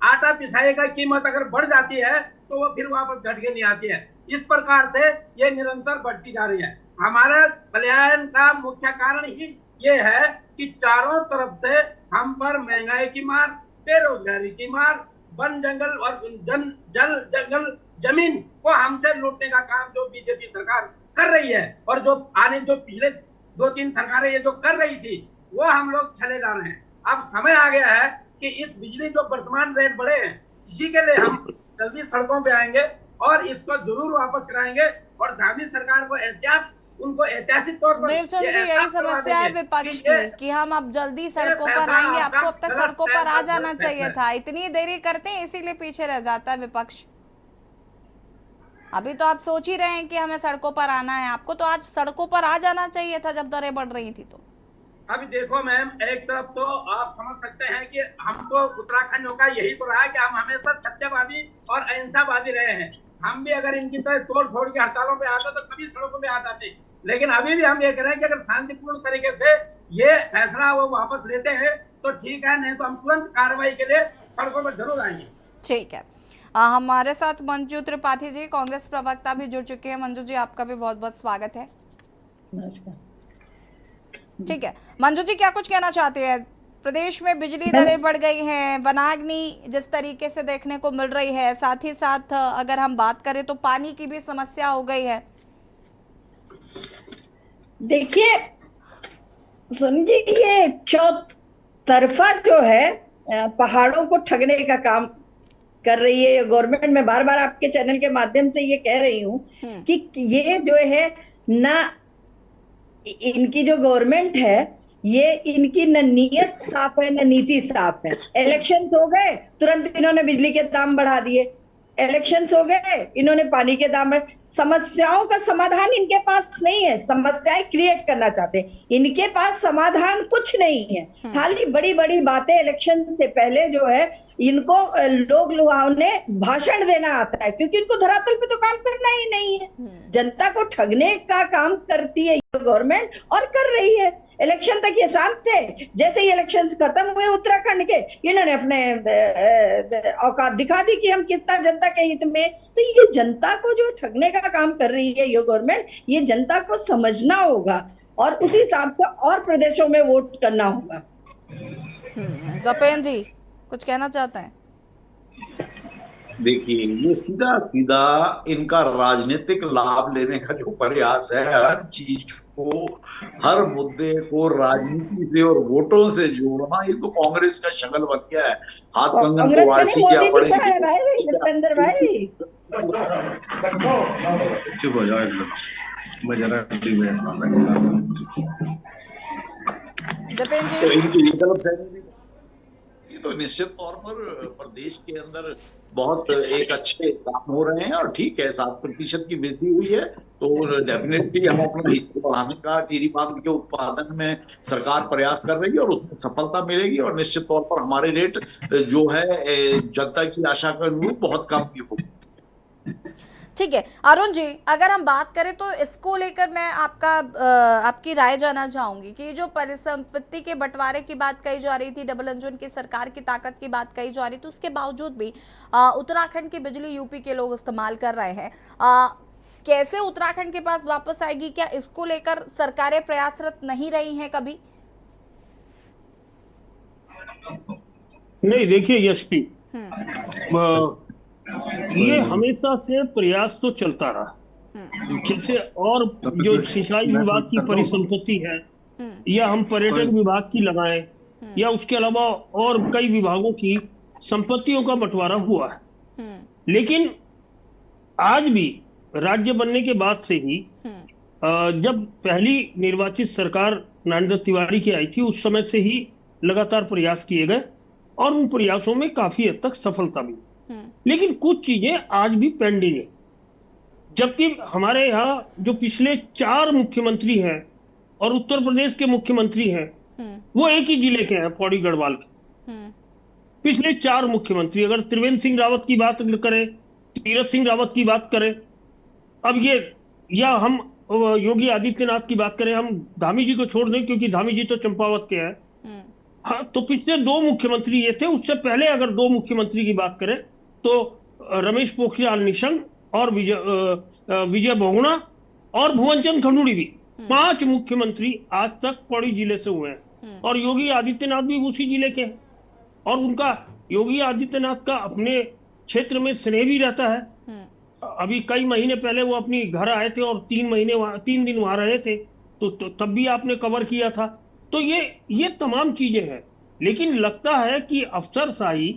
आटा पिसाई का कीमत अगर बढ़ जाती है तो वो फिर वापस घट के नहीं आती है। इस प्रकार से ये निरंतर बढ़ती जा रही है। हमारा पलायन का मुख्य कारण ही ये है कि चारों तरफ से हम पर महंगाई की मार, बेरोजगारी की मार, वन जंगल और जल जंगल जमीन को हमसे लूटने का काम जो बीजेपी सरकार कर रही है, और जो पिछले 2-3 सरकारें ये जो कर रही थी वो हम लोग चले जा रहे हैं। अब समय आ गया है कि इस बिजली जो वर्तमान रेट बढ़े हैं, इसी के लिए हम जल्दी सड़कों पे आएंगे और इसको जरूर वापस कराएंगे, और धामी सरकार को उनको ऐतिहासिक तौर पर देवचंद जी यही समस्या है विपक्ष की कि हम अब जल्दी सड़कों पर आएंगे। आपको अब तक सड़कों पर आ जाना चाहिए था, इतनी देरी करते हैं इसीलिए पीछे रह जाता है विपक्ष। अभी तो आप सोच ही रहे हैं कि हमें सड़कों पर आना है, आपको तो आज सड़कों पर आ जाना चाहिए था जब दरें बढ़ रही थी। तो अभी देखो मैम, एक तरफ तो आप समझ सकते हैं कि हम तो उत्तराखंड का यही तो रहा है कि हम हमेशा सत्यवादी और अहिंसावादी रहे हैं। हम भी अगर इनकी तरह तोड़ फोड़ के हड़तालों पे आते तो कभी सड़कों पे आ जाते, लेकिन अभी भी हम ये कह रहे हैं कि अगर शांतिपूर्ण तरीके से ये फैसला वो वापस लेते हैं तो ठीक है, नहीं तो हम तुरंत कार्रवाई के लिए सड़कों पर जरूर आएंगे। ठीक है, हमारे साथ मंजू त्रिपाठी जी, कांग्रेस प्रवक्ता भी जुड़ चुके हैं। मंजू जी आपका भी बहुत बहुत स्वागत है। ठीक है मंजू जी, क्या कुछ कहना चाहते हैं? प्रदेश में बिजली दरें बढ़ गई हैं, वनाग्नि जिस तरीके से देखने को मिल रही है, साथ ही साथ अगर हम बात करें तो पानी की भी समस्या हो गई है। देखिए समझिए, ये चौतरफा जो है पहाड़ों को ठगने का काम कर रही है ये गवर्नमेंट। मैं बार बार आपके चैनल के माध्यम से ये कह रही हूँ कि ये जो है ना, इनकी जो गवर्नमेंट है ये इनकी न नीयत साफ है न नीति साफ है। इलेक्शंस हो गए, तुरंत इन्होंने बिजली के दाम बढ़ा दिए। इलेक्शंस हो गए, इन्होंने पानी के दाम। समस्याओं का समाधान इनके पास नहीं है, समस्याएं क्रिएट करना चाहते हैं। इनके पास समाधान कुछ नहीं है, खाली बड़ी बड़ी बातें। इलेक्शन से पहले जो है इनको लोग लुभावने भाषण देना आता है, क्योंकि इनको धरातल पे तो काम करना ही नहीं है। जनता को ठगने का काम करती है ये गवर्नमेंट और कर रही है। इलेक्शन तक ये शांत थे, जैसे ही इलेक्शन खत्म हुए उत्तराखंड के, इन्होंने अपने औकात दिखा दी कि हम कितना जनता के हित में। तो ये जनता को जो ठगने का काम कर रही है ये गवर्नमेंट, ये जनता को समझना होगा और उसी हिसाब से और प्रदेशों में वोट करना होगा। जपेन जी कुछ कहना चाहते हैं? देखिए, ये सीधा सीधा इनका राजनीतिक लाभ लेने का जो प्रयास है, हर चीज को, हर मुद्दे को राजनीति से और वोटों से जोड़ना, ये तो कांग्रेस का शक्ल बन गया है। हाथ कंगन को वासी क्या पड़ेगी। दीपेंद्र भाई चुप हो जाओ, जपेन जी। तो इनकी ये गलतफहमी तो निश्चित तौर पर प्रदेश के अंदर बहुत एक अच्छे काम हो रहे हैं, और ठीक है 7% की वृद्धि हुई है, तो डेफिनेटली हम अपना हिस्सा बढ़ाने का टिहरी बांध के उत्पादन में सरकार प्रयास कर रही है और उसमें सफलता मिलेगी, और निश्चित तौर पर हमारे रेट जो है जनता की आशा के अनुरूप बहुत कम भी होगी। ठीक है अरुण जी, अगर हम बात करें तो इसको लेकर मैं आपकी राय जानना चाहूंगी कि जो परिसंपत्ति के बंटवारे की बात कही जा रही थी, डबल इंजन की सरकार की ताकत की बात कही जा रही थी, उसके बावजूद भी उत्तराखंड की बिजली यूपी के लोग इस्तेमाल कर रहे हैं। कैसे उत्तराखंड के पास वापस आएगी? क्या इसको लेकर सरकारें प्रयासरत नहीं रही हैं कभी? नहीं, देखिए यशपी, ये हमेशा से प्रयास तो चलता रहा। जैसे और जो सिंचाई विभाग की परिसंपत्ति है, या हम पर्यटन विभाग की लगाएं, या उसके अलावा और कई विभागों की संपत्तियों का बंटवारा हुआ है। लेकिन आज भी राज्य बनने के बाद से ही जब पहली निर्वाचित सरकार नरेंद्र तिवारी की आई थी, उस समय से ही लगातार प्रयास किए गए और उन प्रयासों में काफी हद तक सफलता मिली। लेकिन कुछ चीजें आज भी पेंडिंग है। जबकि हमारे यहाँ जो पिछले 4 मुख्यमंत्री हैं और उत्तर प्रदेश के मुख्यमंत्री हैं, वो एक ही जिले के हैं, पौड़ी गढ़वाल के। पिछले 4 मुख्यमंत्री, अगर त्रिवेंद्र सिंह रावत की बात करें, तीरथ सिंह रावत की बात करें, अब ये, या हम योगी आदित्यनाथ की बात करें, हम धामी जी को छोड़ दें क्योंकि धामी जी तो चंपावत के हैं। हाँ, तो पिछले 2 मुख्यमंत्री ये थे। उससे पहले अगर 2 मुख्यमंत्री की बात करें तो रमेश पोखरियाल निशंक और विजय बहुगुणा और भुवन चंद खंडूड़ी भी, 5 मुख्यमंत्री आज तक पौड़ी जिले से हुए हैं। और योगी आदित्यनाथ भी उसी जिले के हैं और उनका, योगी आदित्यनाथ का अपने क्षेत्र में स्नेह भी रहता है। अभी कई महीने पहले वो अपनी घर आए थे और 3 दिन वहां रहे थे, तो तब भी आपने कवर किया था। तो ये तमाम चीजें हैं। लेकिन लगता है कि अफसरशाही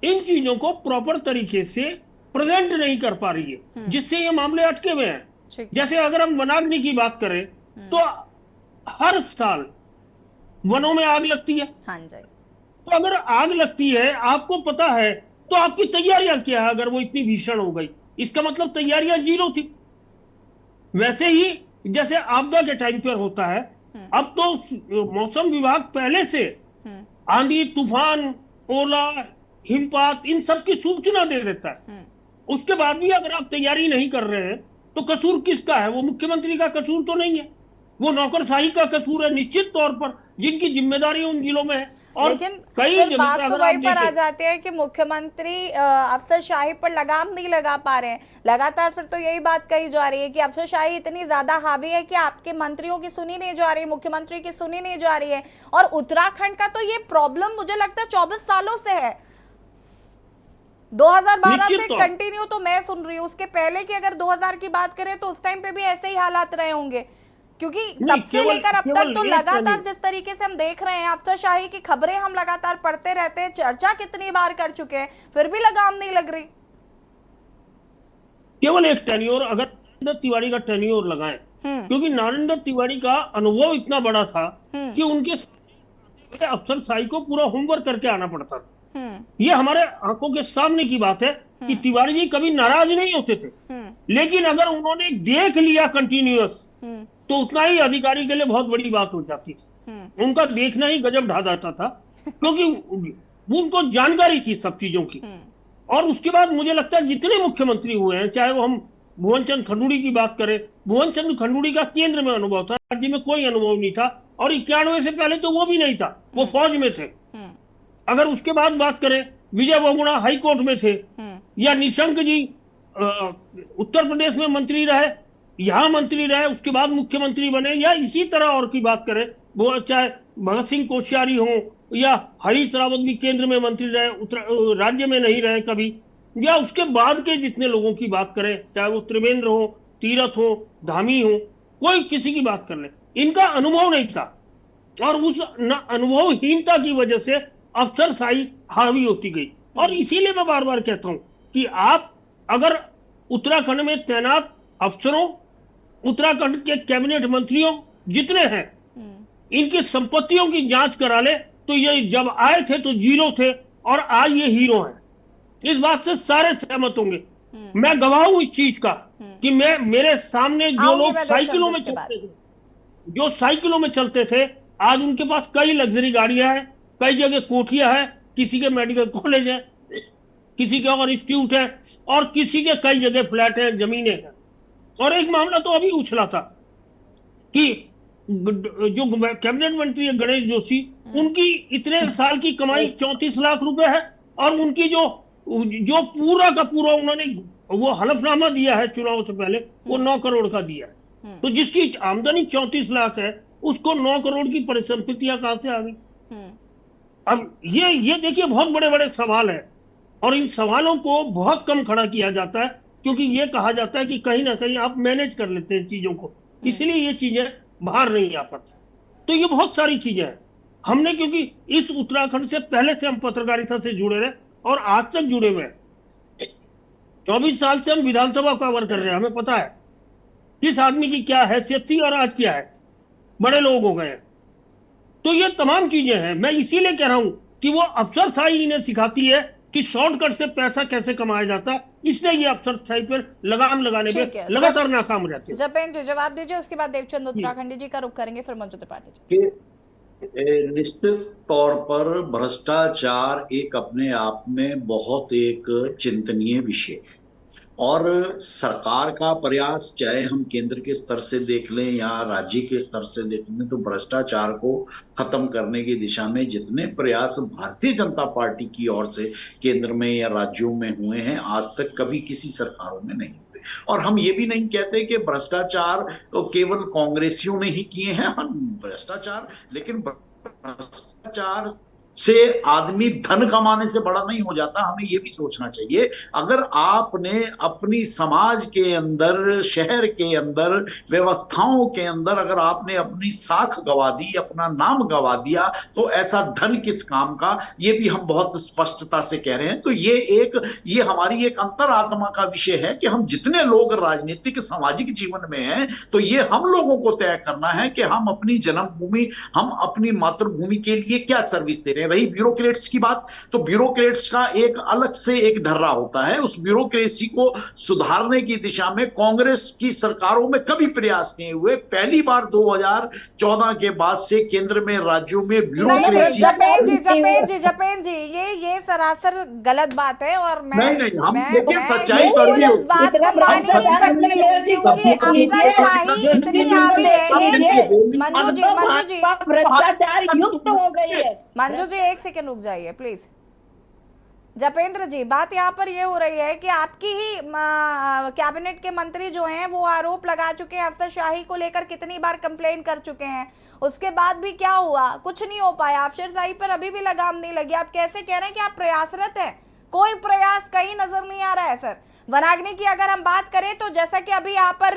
इन चीजों को प्रॉपर तरीके से प्रेजेंट नहीं कर पा रही है, जिससे ये मामले अटके हुए हैं। जैसे अगर हम वनाग्नि की बात करें तो हर साल वनों में आग लगती है। हाँ जी। तो अगर आग लगती है, आपको पता है, तो आपकी तैयारियां क्या है? अगर वो इतनी भीषण हो गई, इसका मतलब तैयारियां 0 थी। वैसे ही जैसे आपदा के टाइम पर होता है, अब तो मौसम विभाग पहले से आंधी, तूफान, ओला, हिमपात, इन सब की सूचना दे देता है। उसके बाद भी अगर आप तैयारी नहीं कर रहे हैं तो कसूर किसका है? वो मुख्यमंत्री का कसूर तो नहीं है, वो नौकरशाही का कसूर है निश्चित तौर पर, जिनकी जिम्मेदारी उन जिलों में है। और लेकिन कई फिर बात तो वही पर आ जाती है कि मुख्यमंत्री अफसरशाही पर लगाम नहीं लगा पा रहे हैं। लगातार फिर तो यही बात कही जा रही है कि अफसरशाही इतनी ज्यादा हावी है कि आपके मंत्रियों की सुनी नहीं जा रही, मुख्यमंत्री की सुनी नहीं जा रही है। और उत्तराखंड का तो ये प्रॉब्लम मुझे लगता है 24 सालों से है, 2012 से कंटिन्यू तो मैं सुन रही हूँ। उसके पहले की अगर 2000 की बात करें तो उस टाइम पे भी ऐसे ही हालात रहे होंगे, क्योंकि तब से लेकर अब तक तो लगातार जिस तरीके से हम देख रहे हैं अफसरशाही की खबरें हम लगातार पढ़ते रहते हैं, चर्चा कितनी बार कर चुके हैं, फिर भी लगाम नहीं लग रही। केवल एक टेन्योर, अगर नरेंद्र तिवारी का टेन्योर लगाएं, क्योंकि नरेंद्र तिवारी का अनुभव इतना बड़ा था कि उनके अफसरशाही को पूरा होमवर्क करके आना पड़ता था। ये हमारे आंखों के सामने की बात है कि तिवारी जी कभी नाराज नहीं होते थे, लेकिन अगर उन्होंने देख लिया कंटिन्यूअस तो उतना ही अधिकारी के लिए बहुत बड़ी बात हो जाती थी। उनका देखना ही गजब ढा जाता था, क्योंकि उनको जानकारी थी सब चीजों की। और उसके बाद मुझे लगता है जितने मुख्यमंत्री हुए हैं, चाहे वो हम भुवन चंद खंडूड़ी की बात करें, भुवन चंद खंडूड़ी का केंद्र में अनुभव था, राज्य में कोई अनुभव नहीं था। और 91 से पहले तो वो भी नहीं था, वो फौज में थे। अगर उसके बाद बात करें, विजय बहुगुणा हाई कोर्ट में थे, या निशंक जी उत्तर प्रदेश में मंत्री रहे, यहाँ मंत्री रहे, उसके बाद मुख्यमंत्री बने, या इसी तरह और की बात करें, वो चाहे भगत सिंह कोश्यारी हो या हरीश रावत भी केंद्र में मंत्री रहे, राज्य में नहीं रहे कभी, या उसके बाद के जितने लोगों की बात करें, चाहे वो त्रिवेंद्र हो, तीरथ हो, धामी हो, कोई किसी की बात कर ले, इनका अनुभव नहीं था। और उस अनुभवहीनता की वजह से अफसरशाही हावी होती गई। और इसीलिए मैं बार बार कहता हूं कि आप अगर उत्तराखंड में तैनात अफसरों, उत्तराखंड के कैबिनेट मंत्रियों जितने हैं, इनकी संपत्तियों की जांच करा ले, तो ये जब आए थे तो 0 थे और आज ये हीरो हैं। इस बात से सारे सहमत होंगे। मैं गवाह हूं इस चीज का कि मेरे सामने जो लोग साइकिलों में चलते थे, जो साइकिलों में चलते थे, आज उनके पास कई लग्जरी गाड़ियां हैं, कई जगह कोठियां हैं, किसी के मेडिकल कॉलेज है, किसी के और इंस्टीट्यूट है और किसी के कई जगह फ्लैट है, जमीनें हैं। और एक मामला तो अभी उछला था कि जो कैबिनेट मंत्री है गणेश जोशी, उनकी इतने साल की कमाई 34 लाख रुपए है और उनकी जो पूरा का पूरा उन्होंने वो हलफनामा दिया है चुनाव से पहले, वो 9 करोड़ का दिया है। तो जिसकी आमदनी 34 लाख है उसको 9 करोड़ की परिसंपत्तियां कहां से आ गई? अब ये देखिए बहुत बड़े बड़े सवाल है और इन सवालों को बहुत कम खड़ा किया जाता है, क्योंकि ये कहा जाता है कि कहीं ना कहीं आप मैनेज कर लेते हैं चीजों को, इसलिए ये चीजें बाहर नहीं आ पाती। तो ये बहुत सारी चीजें हैं। हमने क्योंकि इस उत्तराखंड से पहले से हम पत्रकारिता से जुड़े रहे और आज तक जुड़े हुए हैं। 24 साल से हम विधानसभा कवर कर रहे हैं, हमें पता है किस आदमी की क्या हैसियत थी और आज क्या है, बड़े लोग हो गए हैं। तो ये तमाम चीजें हैं। मैं इसीलिए कह रहा हूं कि वो अफसरशाही इन्हें सिखाती है कि शॉर्टकट से पैसा कैसे कमाया जाता है, इसलिए ये अफसरशाही पर लगाम लगाने में लगातार नाकाम हो जाती है। जपेन जी जवाब दीजिए, उसके बाद देवचंद उत्तराखंडी जी का रुख करेंगे, फिर मंजू त्रिपाठी जी। निश्चित तौर पर भ्रष्टाचार एक अपने आप में बहुत एक चिंतनीय विषय है और सरकार का प्रयास, चाहे हम केंद्र के स्तर से देख लें या राज्य के स्तर से देख लें, तो भ्रष्टाचार को खत्म करने की दिशा में जितने प्रयास भारतीय जनता पार्टी की ओर से केंद्र में या राज्यों में हुए हैं, आज तक कभी किसी सरकारों में नहीं हुए। और हम ये भी नहीं कहते कि भ्रष्टाचार तो केवल कांग्रेसियों ने ही किए हैं, हम भ्रष्टाचार, लेकिन भ्रष्टाचार से आदमी धन कमाने से बड़ा नहीं हो जाता। हमें यह भी सोचना चाहिए, अगर आपने अपनी समाज के अंदर, शहर के अंदर, व्यवस्थाओं के अंदर अगर आपने अपनी साख गवा दी, अपना नाम गवा दिया, तो ऐसा धन किस काम का, ये भी हम बहुत स्पष्टता से कह रहे हैं। तो ये हमारी एक अंतरात्मा का विषय है कि हम जितने लोग राजनीतिक सामाजिक जीवन में हैं, तो ये हम लोगों को तय करना है कि हम अपनी जन्मभूमि, हम अपनी मातृभूमि के लिए क्या सर्विस दे रहे हैं। रही ब्यूरोक्रेट्स की बात, तो ब्यूरोक्रेट्स का एक अलग से एक ढर्रा होता है। उस ब्यूरोक्रेसी को सुधारने की दिशा में कांग्रेस की सरकारों में कभी प्रयास नहीं हुए। पहली बार 2014 के बाद से केंद्र में, राज्यों में ब्यूरोक्रेसी। जपेन जी ये सरासर गलत बात है और मैं हम सच्चाई पर भी इस बात को मान ही नहीं सकती, क्योंकि अफसरशाही इतनी आ गई है। मंजू जी भ्रष्टाचार युक्त हो गई है। मंजू जी एक सेकंड रुक जाइए प्लीज। जपेंद्र जी, बात यहाँ पर ये हो रही है कि आपकी ही कैबिनेट के मंत्री जो हैं वो आरोप लगा चुके हैं, अफसरशाही को लेकर कितनी बार कंप्लेन कर चुके हैं, उसके बाद भी क्या हुआ? कुछ नहीं हो पाया। अफसरशाही पर अभी भी लगाम नहीं लगी। आप कैसे कह रहे हैं कि आप प्रयासरत हैं? कोई प्रयास कहीं नजर नहीं आ रहा है सर। वनाग्नि की अगर हम बात करें तो जैसा कि अभी यहाँ पर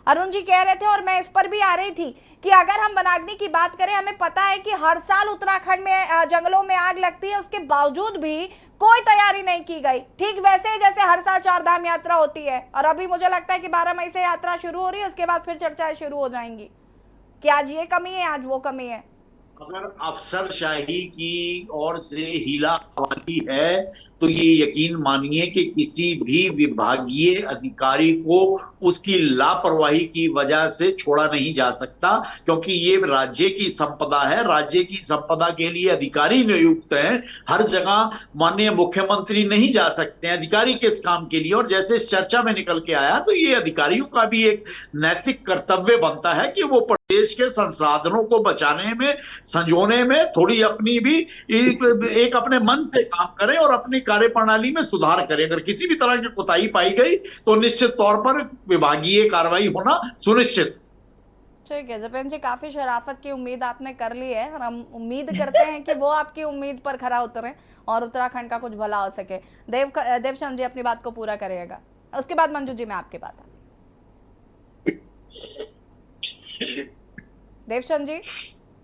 अरुण जी कह रहे थे और मैं इस पर भी आ रही थी कि अगर हम वनाग्नि की बात करें, हमें पता है कि हर साल उत्तराखंड में जंगलों में आग लगती है, उसके बावजूद भी कोई तैयारी नहीं की गई। ठीक वैसे ही जैसे हर साल 4 धाम यात्रा होती है और अभी मुझे लगता है कि 12 मई से यात्रा शुरू हो रही है, उसके बाद फिर चर्चाएं शुरू हो जाएंगी कि आज ये कमी है, आज वो कमी है। अगर अफसरशाही की ओर से हीलाहवाली है तो ये यकीन मानिए कि किसी भी विभागीय अधिकारी को उसकी लापरवाही की वजह से छोड़ा नहीं जा सकता, क्योंकि ये राज्य की संपदा है। राज्य की संपदा के लिए अधिकारी नियुक्त हैं। हर जगह माननीय मुख्यमंत्री नहीं जा सकते हैं, अधिकारी किस काम के लिए। और जैसे इस चर्चा में निकल के आया, तो ये अधिकारियों का भी एक नैतिक कर्तव्य बनता है कि वो प्रदेश के संसाधनों को बचाने में, संजोने में थोड़ी अपनी भी एक अपने मन से काम करें और अपनी कार्य प्रणाली में सुधार करें। अगर किसी भी तरह की कोताही पाई गई तो निश्चित तौर पर विभागीय कार्रवाई होना सुनिश्चित। ठीक है जपेन जी, काफी शराफत की उम्मीद आपने कर ली है और हम उम्मीद करते हैं कि वो आपकी उम्मीद पर खरा उतरे और उत्तराखंड का कुछ भला हो सके। देवचंद जी अपनी बात को पूरा करिएगा, उसके बाद मंजू जी मैं आपके पास आती। देवचंद जी।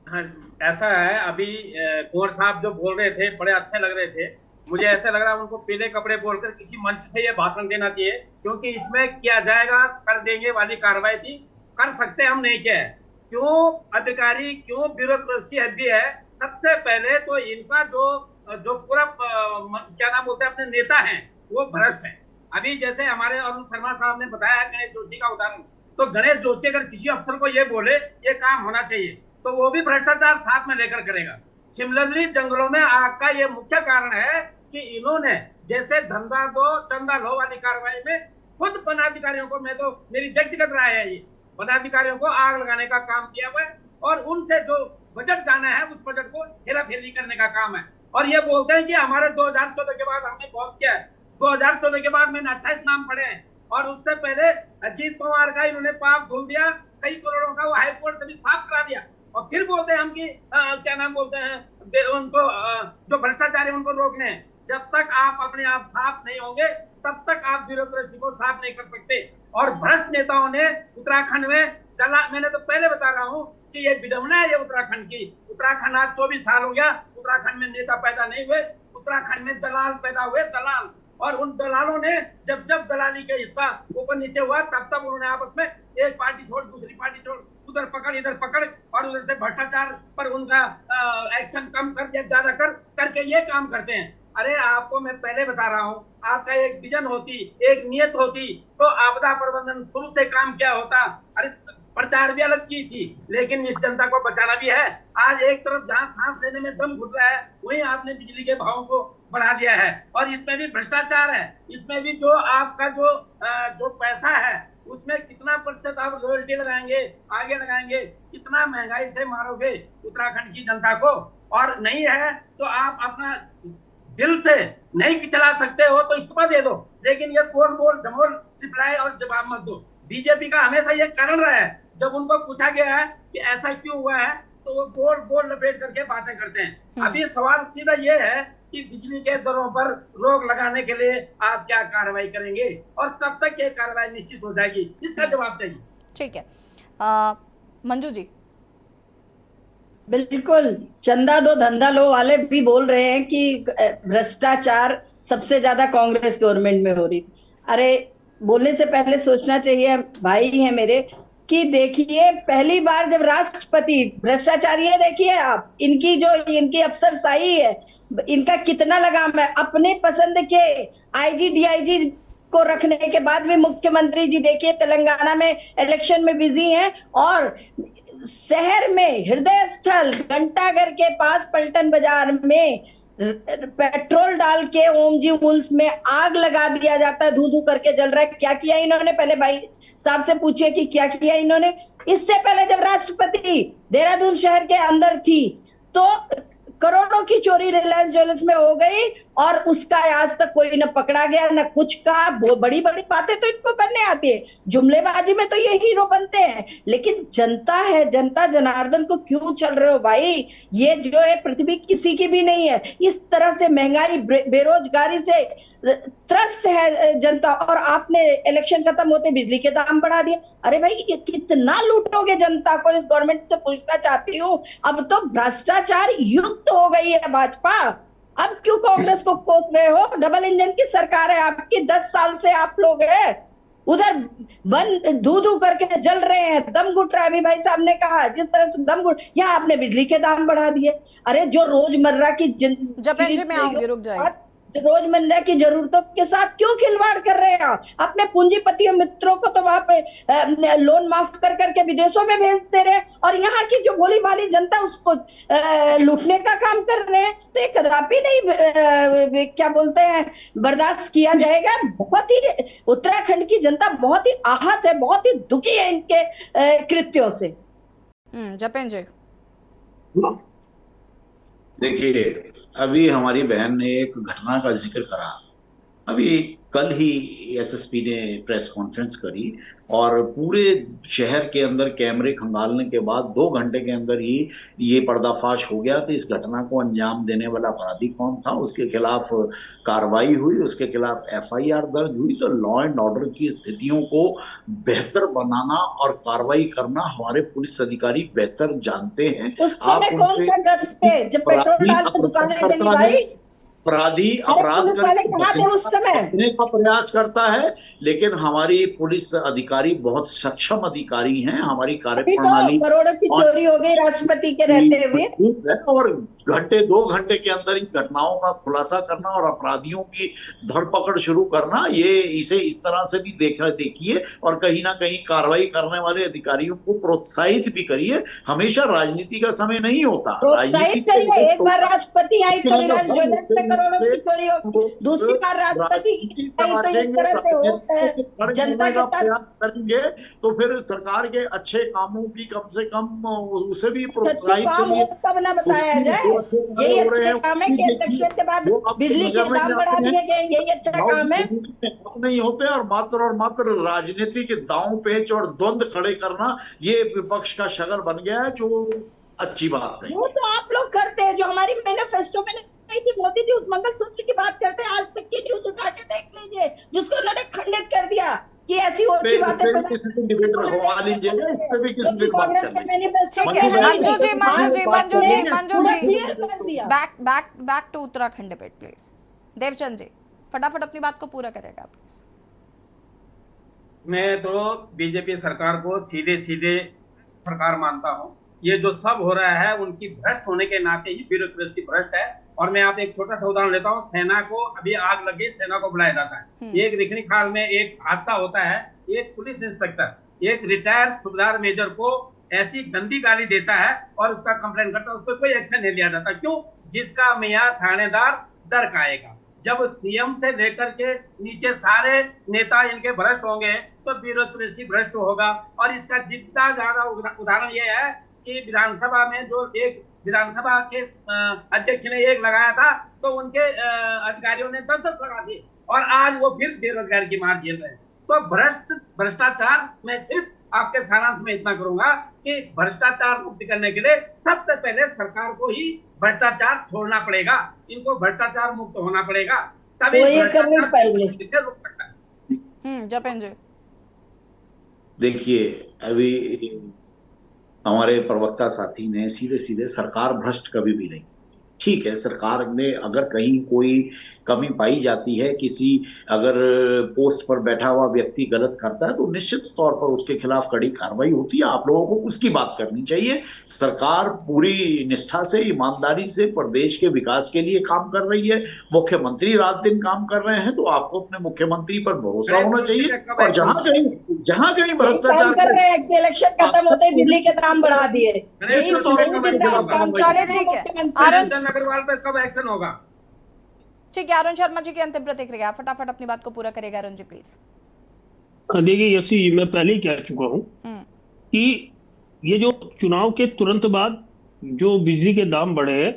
हाँ, ऐसा है, अभी कुंवर साहब जो बोल रहे थे बड़े अच्छे लग रहे थे। मुझे ऐसा लग रहा है उनको पीले कपड़े बोलकर किसी मंच से ये भाषण देना चाहिए, क्योंकि इसमें किया जाएगा, कर देंगे वाली कार्रवाई थी। कर सकते हम नहीं क्या है, क्यों अधिकारी, क्यों ब्यूरोक्रेसी भी है। सबसे पहले तो इनका जो पूरा क्या नाम बोलते हैं अपने नेता हैं, वो भ्रष्ट है। अभी जैसे हमारे अरुण शर्मा साहब ने बताया गणेश जोशी का उदाहरण, तो गणेश जोशी अगर किसी अफसर को ये बोले ये काम होना चाहिए, तो वो भी भ्रष्टाचार साथ में लेकर करेगा। सिमिलरली जंगलों में आग का ये मुख्य कारण है कि इन्होंने जैसे धंधा दो चंदा लो वाली कार्रवाई में खुद वनाधिकारियों को, मैं तो मेरी व्यक्तिगत राय है, ये वनाधिकारियों को आग लगाने का काम किया हुआ है और उनसे जो बजट जाना है उस बजट को हेराफेरी करने का काम है। और ये बोलते हैं कि हमारे 2014 के बाद हमने बहुत किया है। 2014 के बाद मैंने 28 नाम पढ़े हैं और उससे पहले अजीत पवार का इन्होंने पाप धुल दिया, कई करोड़ों का वो हाईकोर्ट से भी साफ करा दिया और फिर बोलते हैं हम कि क्या नाम बोलते हैं उनको जो भ्रष्टाचारी उनको रोकने हैं। जब तक आप अपने आप साफ नहीं होंगे तब तक आप ब्यूरोक्रेसी को साफ नहीं कर सकते। और भ्रष्ट नेताओं ने उत्तराखंड में मैंने तो पहले बता रहा हूँ कि ये विडंबना है ये उत्तराखंड की। उत्तराखंड आज 24 साल हो गया, उत्तराखंड में नेता पैदा नहीं हुए, उत्तराखंड में दलाल पैदा हुए, दलाल। और उन दलालों ने जब जब दलाली के हिस्सा ऊपर नीचे हुआ तब तब उन्होंने आपस में एक पार्टी छोड़ दूसरी पार्टी छोड़, उधर पकड़ इधर पकड़ और उधर से भ्रष्टाचार पर उनका एक्शन कम कर या ज्यादा करके ये काम करते हैं। अरे आपको मैं पहले बता रहा हूँ, आपका एक विजन होती, एक नियत होती तो आपदा प्रबंधन शुरू से काम क्या होता। अरे प्रचार भी अलग चीज थी लेकिन इस जनता को बचाना भी है। आज एक तरफ जहाँ सांस लेने में दम घुट रहा है वहीं आपने बिजली के भावों को बढ़ा दिया है और इसमें भी भ्रष्टाचार है। इसमें भी जो आपका जो पैसा है उसमें कितना प्रतिशत आप रॉयल्टी लगाएंगे, आगे लगाएंगे, कितना महंगाई से मारोगे उत्तराखंड की जनता को। और नहीं है तो आप अपना दिल से नहीं चला सकते हो तो इस्तीफा दे दो, लेकिन ये गोल गोल झमोल रिप्लाई और जवाब मत दो। बीजेपी का हमेशा ये कारण रहा है, जब उनको पूछा गया है कि ऐसा क्यों हुआ है तो वो गोल गोल लपेट करके बातें करते हैं। अभी सवाल सीधा ये है कि बिजली के दरों पर रोक लगाने के लिए आप क्या कार्रवाई करेंगे और कब तक ये कार्रवाई निश्चित हो जाएगी, इसका जवाब चाहिए। ठीक है, मंजू जी। बिल्कुल, चंदा दो धंधा लो वाले भी बोल रहे हैं कि भ्रष्टाचार सबसे ज्यादा कांग्रेस गवर्नमेंट में हो रही। अरे बोलने से पहले सोचना चाहिए, भाई है मेरे, कि देखिए पहली बार जब राष्ट्रपति भ्रष्टाचारी है, देखिए आप इनकी अफसरशाही है, इनका कितना लगाम है। अपने पसंद के आईजी डीआईजी को रखने के बाद भी मुख्यमंत्री जी देखिए तेलंगाना में इलेक्शन में बिजी हैं और शहर में हृदय स्थल घंटाघर के पास पलटन बाजार में पेट्रोल डाल के ओमजी वुल्स में आग लगा दिया जाता है, धू धू करके जल रहा है। क्या किया इन्होंने? पहले भाई साहब से पूछिए कि क्या किया इन्होंने। इससे पहले जब राष्ट्रपति देहरादून शहर के अंदर थी तो करोड़ों की चोरी रिलायंस ज्वेलर्स में हो गई और उसका आज तक कोई न पकड़ा गया न कुछ कहा। बड़ी बड़ी बातें तो इनको करने आती है, जुमलेबाजी में तो ये हीरो बनते हैं, लेकिन जनता है, जनता जनार्दन को क्यों चल रहे हो भाई? ये जो है पृथ्वी किसी की भी नहीं है। इस तरह से महंगाई बेरोजगारी से त्रस्त है जनता और आपने इलेक्शन खत्म होते बिजली के दाम बढ़ा दिए। अरे भाई ये कितना लूटोगे जनता को? इस गवर्नमेंट से पूछना चाहती हूँ। अब तो भ्रष्टाचार युक्त हो गई है भाजपा, अब क्यों कांग्रेस को कोस रहे हो? डबल इंजन की सरकार है आपकी, 10 साल से आप लोग हैं उधर बंद धू धू करके जल रहे हैं, दम घुट रहा है। अभी भाई साहब ने कहा जिस तरह से दम घुट, यहाँ आपने बिजली के दाम बढ़ा दिए। अरे जो रोजमर्रा की जपेन जी मैं आऊंगी, रुक जाइए। रोजमर्रा की जरूरतों के साथ क्यों खिलवाड़ कर रहे हैं आप? अपने पूंजीपतियों मित्रों को तो वहां पे लोन माफ कर करके विदेशों में भेज दे रहे हैं और यहाँ की जो भोली भाली जनता उसको लूटने का काम कर रहे हैं। तो ये कदापि नहीं क्या बोलते हैं बर्दाश्त किया जाएगा। बहुत ही उत्तराखंड की जनता बहुत ही आहत है, बहुत ही दुखी है इनके कृत्यों से। जपेन जी देखिए, अभी हमारी बहन ने एक घटना का जिक्र करा। अभी कल ही एसएसपी ने प्रेस कॉन्फ्रेंस करी और पूरे शहर के अंदर कैमरे खंगालने के बाद 2 घंटे के अंदर ही ये पर्दाफाश हो गया। तो इस घटना को अंजाम देने वाला अपराधी कौन था, उसके खिलाफ कार्रवाई हुई, उसके खिलाफ एफआईआर दर्ज हुई। तो लॉ एंड ऑर्डर की स्थितियों को बेहतर बनाना और कार्रवाई करना हमारे पुलिस अधिकारी बेहतर जानते हैं। आप कौन सा गश्त पे जब पेट्रोल डाल के दुकानें चली भाई, अपराधी अपराध करने का प्रयास करता है, लेकिन हमारी पुलिस अधिकारी बहुत सक्षम अधिकारी हैं। हमारी कार्यप्रणाली करोड़ों की चोरी हो गई राष्ट्रपति के रहते हुए और घंटे 2 घंटे के अंदर इन घटनाओं का खुलासा करना और अपराधियों की धरपकड़ शुरू करना, ये इसे इस तरह से भी देखिए और कहीं ना कहीं कार्रवाई करने वाले अधिकारियों को प्रोत्साहित भी करिए। हमेशा राजनीति का समय नहीं होता। प्रोत्साहित करिए। एक बार राष्ट्रपति आई तो रिलायंस ज्वेलर्स में करोड़ों की चोरी होगी, दूसरी बार राष्ट्रपति आई तो इस तरह से हो जनता के साथ करेंगे तो फिर सरकार के अच्छे कामों की कम से कम उसे भी प्रोत्साहित करिए। तब ना बताया जाए यही अच्छा काम है कि इलेक्शन के बाद बिजली के दाम बढ़ा दिए गए, यही अच्छा काम है। नहीं होते और मात्र राजनीति के दांव पेच और द्वंद खड़े करना ये विपक्ष का शगल बन गया है, जो अच्छी बात नहीं। वो तो आप लोग करते हैं, जो हमारी मैनिफेस्टो में नहीं थी, मोदी जी उस मंगलसूत्र की बात करते हैं। आज तक की न्यूज उठा के देख लीजिए, जिसको उन्होंने खंडित कर दिया कि ऐसी अच्छी बातें कांग्रेस के manifesto back to Uttarakhand debate please. Devchand ji फटाफट अपनी बात को पूरा करेगा प्लीज। मैं तो बीजेपी सरकार को सीधे सरकार मानता हूँ। ये जो सब हो रहा है उनकी भ्रष्ट होने के नाते ही ब्यूरोक्रेसी भ्रष्ट है। और मैं आप एक छोटा सा उदाहरण लेता हूँ। सेना को अभी आग लगी, सेना को बुलाया जाता है। एक रिखनी खाल में एक हादसा होता है, एक पुलिस इंस्पेक्टर एक रिटायर्ड सूबेदार मेजर को ऐसी गंदी गाली देता है और उसका कंप्लेंट करता है, उस पर कोई एक्शन नहीं लिया जाता। क्यों? जिसका मियां थानेदार दर खाएगा। जब सीएम से लेकर के नीचे सारे नेता इनके भ्रष्ट होंगे तो ब्यूरोक्रेसी भ्रष्ट होगा। और इसका जितना ज्यादा उदाहरण ये है कि विधानसभा में जो एक विधानसभा के अध्यक्ष ने एक लगाया था तो उनके अधिकारियों ने 10 लगा दिए और आज वो फिर बेरोजगारी की मार झेल रहे हैं। तो भ्रष्टाचार मैं सिर्फ आपके सारांश में इतना करूंगा कि भ्रष्टाचार मुक्त करने के लिए सबसे पहले सरकार को ही भ्रष्टाचार छोड़ना पड़ेगा, इनको भ्रष्टाचार मुक्त होना पड़ेगा, तभी भ्रष्टाचार रुक सकता है। जपेन जी देखिए, अभी हमारे प्रवक्ता साथी ने सीधे सरकार भ्रष्ट कभी भी नहीं। ठीक है, सरकार ने अगर कहीं कोई कमी पाई जाती है, किसी अगर पोस्ट पर बैठा हुआ व्यक्ति गलत करता है तो निश्चित तौर पर उसके खिलाफ कड़ी कार्रवाई होती है। आप लोगों को उसकी बात करनी चाहिए। सरकार पूरी निष्ठा से, ईमानदारी से प्रदेश के विकास के लिए काम कर रही है। मुख्यमंत्री रात दिन काम कर रहे हैं, तो आपको अपने मुख्यमंत्री पर भरोसा होना चाहिए। और जहां कहीं भ्रष्टाचार कर रहे हैं, इलेक्शन खत्म होते ही बिजली के दाम बढ़ा दिए। चले ठीक है, अग्रवाल पर कब एक्शन होगा? ठीक है, अरुण शर्मा जी की अंतिम प्रतिक्रिया, फटाफट अपनी बात को पूरा करेगा अरुण जी प्लीज। देखिए यसी मैं पहले ही कह चुका हूं कि ये जो चुनाव के तुरंत बाद जो बिजली के दाम बढ़े हैं,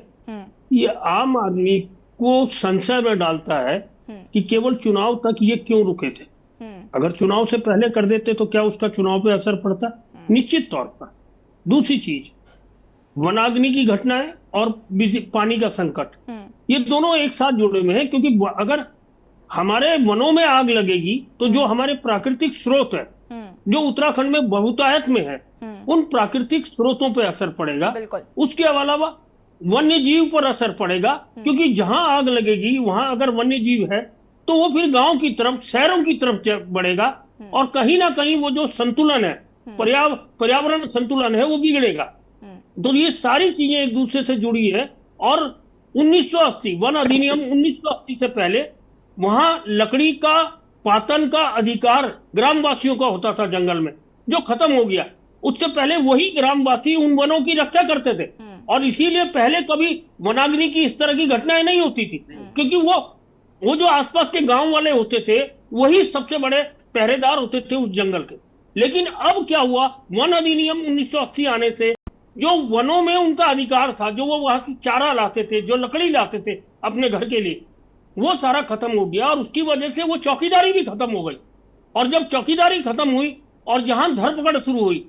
ये आम आदमी को संशय में डालता है कि केवल चुनाव तक ये क्यों रुके थे। अगर चुनाव से पहले कर देते तो क्या उसका चुनाव पे असर पड़ता? निश्चित तौर पर। दूसरी चीज, वनाग्नि की घटनाएं और पानी का संकट, ये दोनों एक साथ जुड़े हुए हैं। क्योंकि अगर हमारे वनों में आग लगेगी तो जो हमारे प्राकृतिक स्रोत है, जो उत्तराखंड में बहुतायत में है, उन प्राकृतिक स्रोतों पर असर पड़ेगा। उसके अलावा वन्य जीव पर असर पड़ेगा, क्योंकि जहां आग लगेगी वहां अगर वन्य जीव है तो वो फिर गांव की तरफ, शहरों की तरफ बढ़ेगा और कहीं ना कहीं वो जो संतुलन है, पर्यावरण संतुलन है, वो बिगड़ेगा। तो ये सारी चीजें एक दूसरे से जुड़ी है। और 1980 वन अधिनियम 1980 से पहले वहां लकड़ी का पातन का अधिकार ग्रामवासियों का होता था जंगल में, जो खत्म हो गया। उससे पहले वही ग्रामवासी उन वनों की रक्षा करते थे और इसीलिए पहले कभी वनाग्नि की इस तरह की घटनाएं नहीं होती थी, क्योंकि वो जो आसपास के गांव वाले होते थे वही सबसे बड़े पहरेदार होते थे उस जंगल के। लेकिन अब क्या हुआ, वन अधिनियम 1980 आने से जो वनों में उनका अधिकार था, जो वो वहां से चारा लाते थे, जो लकड़ी लाते थे अपने घर के लिए, वो सारा खत्म हो गया और उसकी वजह से वो चौकीदारी भी खत्म हो गई। और जब चौकीदारी खत्म हुई और जहां धरपकड़ शुरू हुई,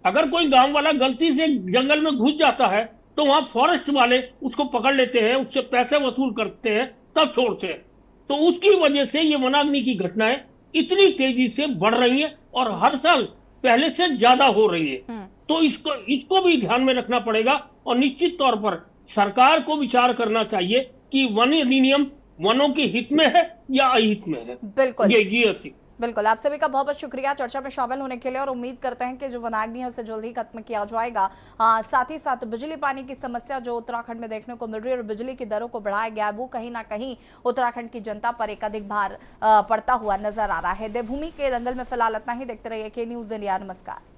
अगर कोई गांव वाला गलती से जंगल में घुस जाता है तो वहां फॉरेस्ट वाले उसको पकड़ लेते हैं, उससे पैसे वसूल करते हैं, तब छोड़ते हैं। तो उसकी वजह से ये वनाग्नि की घटनाएं इतनी तेजी से बढ़ रही है और हर साल पहले से ज्यादा हो रही है। तो इसको भी ध्यान में रखना पड़ेगा और निश्चित तौर पर सरकार को विचार करना चाहिए कि वन अधिनियम वनों के हित में है या अहित में है। बिल्कुल। जी बिल्कुल, आप सभी का बहुत बहुत शुक्रिया चर्चा में शामिल होने के लिए और उम्मीद करते हैं कि जो वनाग्नि है उसे जल्द ही खत्म किया जाएगा। साथ ही साथ बिजली पानी की समस्या जो उत्तराखंड में देखने को मिल रही है और बिजली की दरों को बढ़ाया गया वो कहीं ना कहीं उत्तराखंड की जनता पर एक अधिक भार पड़ता हुआ नजर आ रहा है। देवभूमि के दंगल में फिलहाल इतना ही। देखते रहिए के न्यूज़ इंडिया। नमस्कार।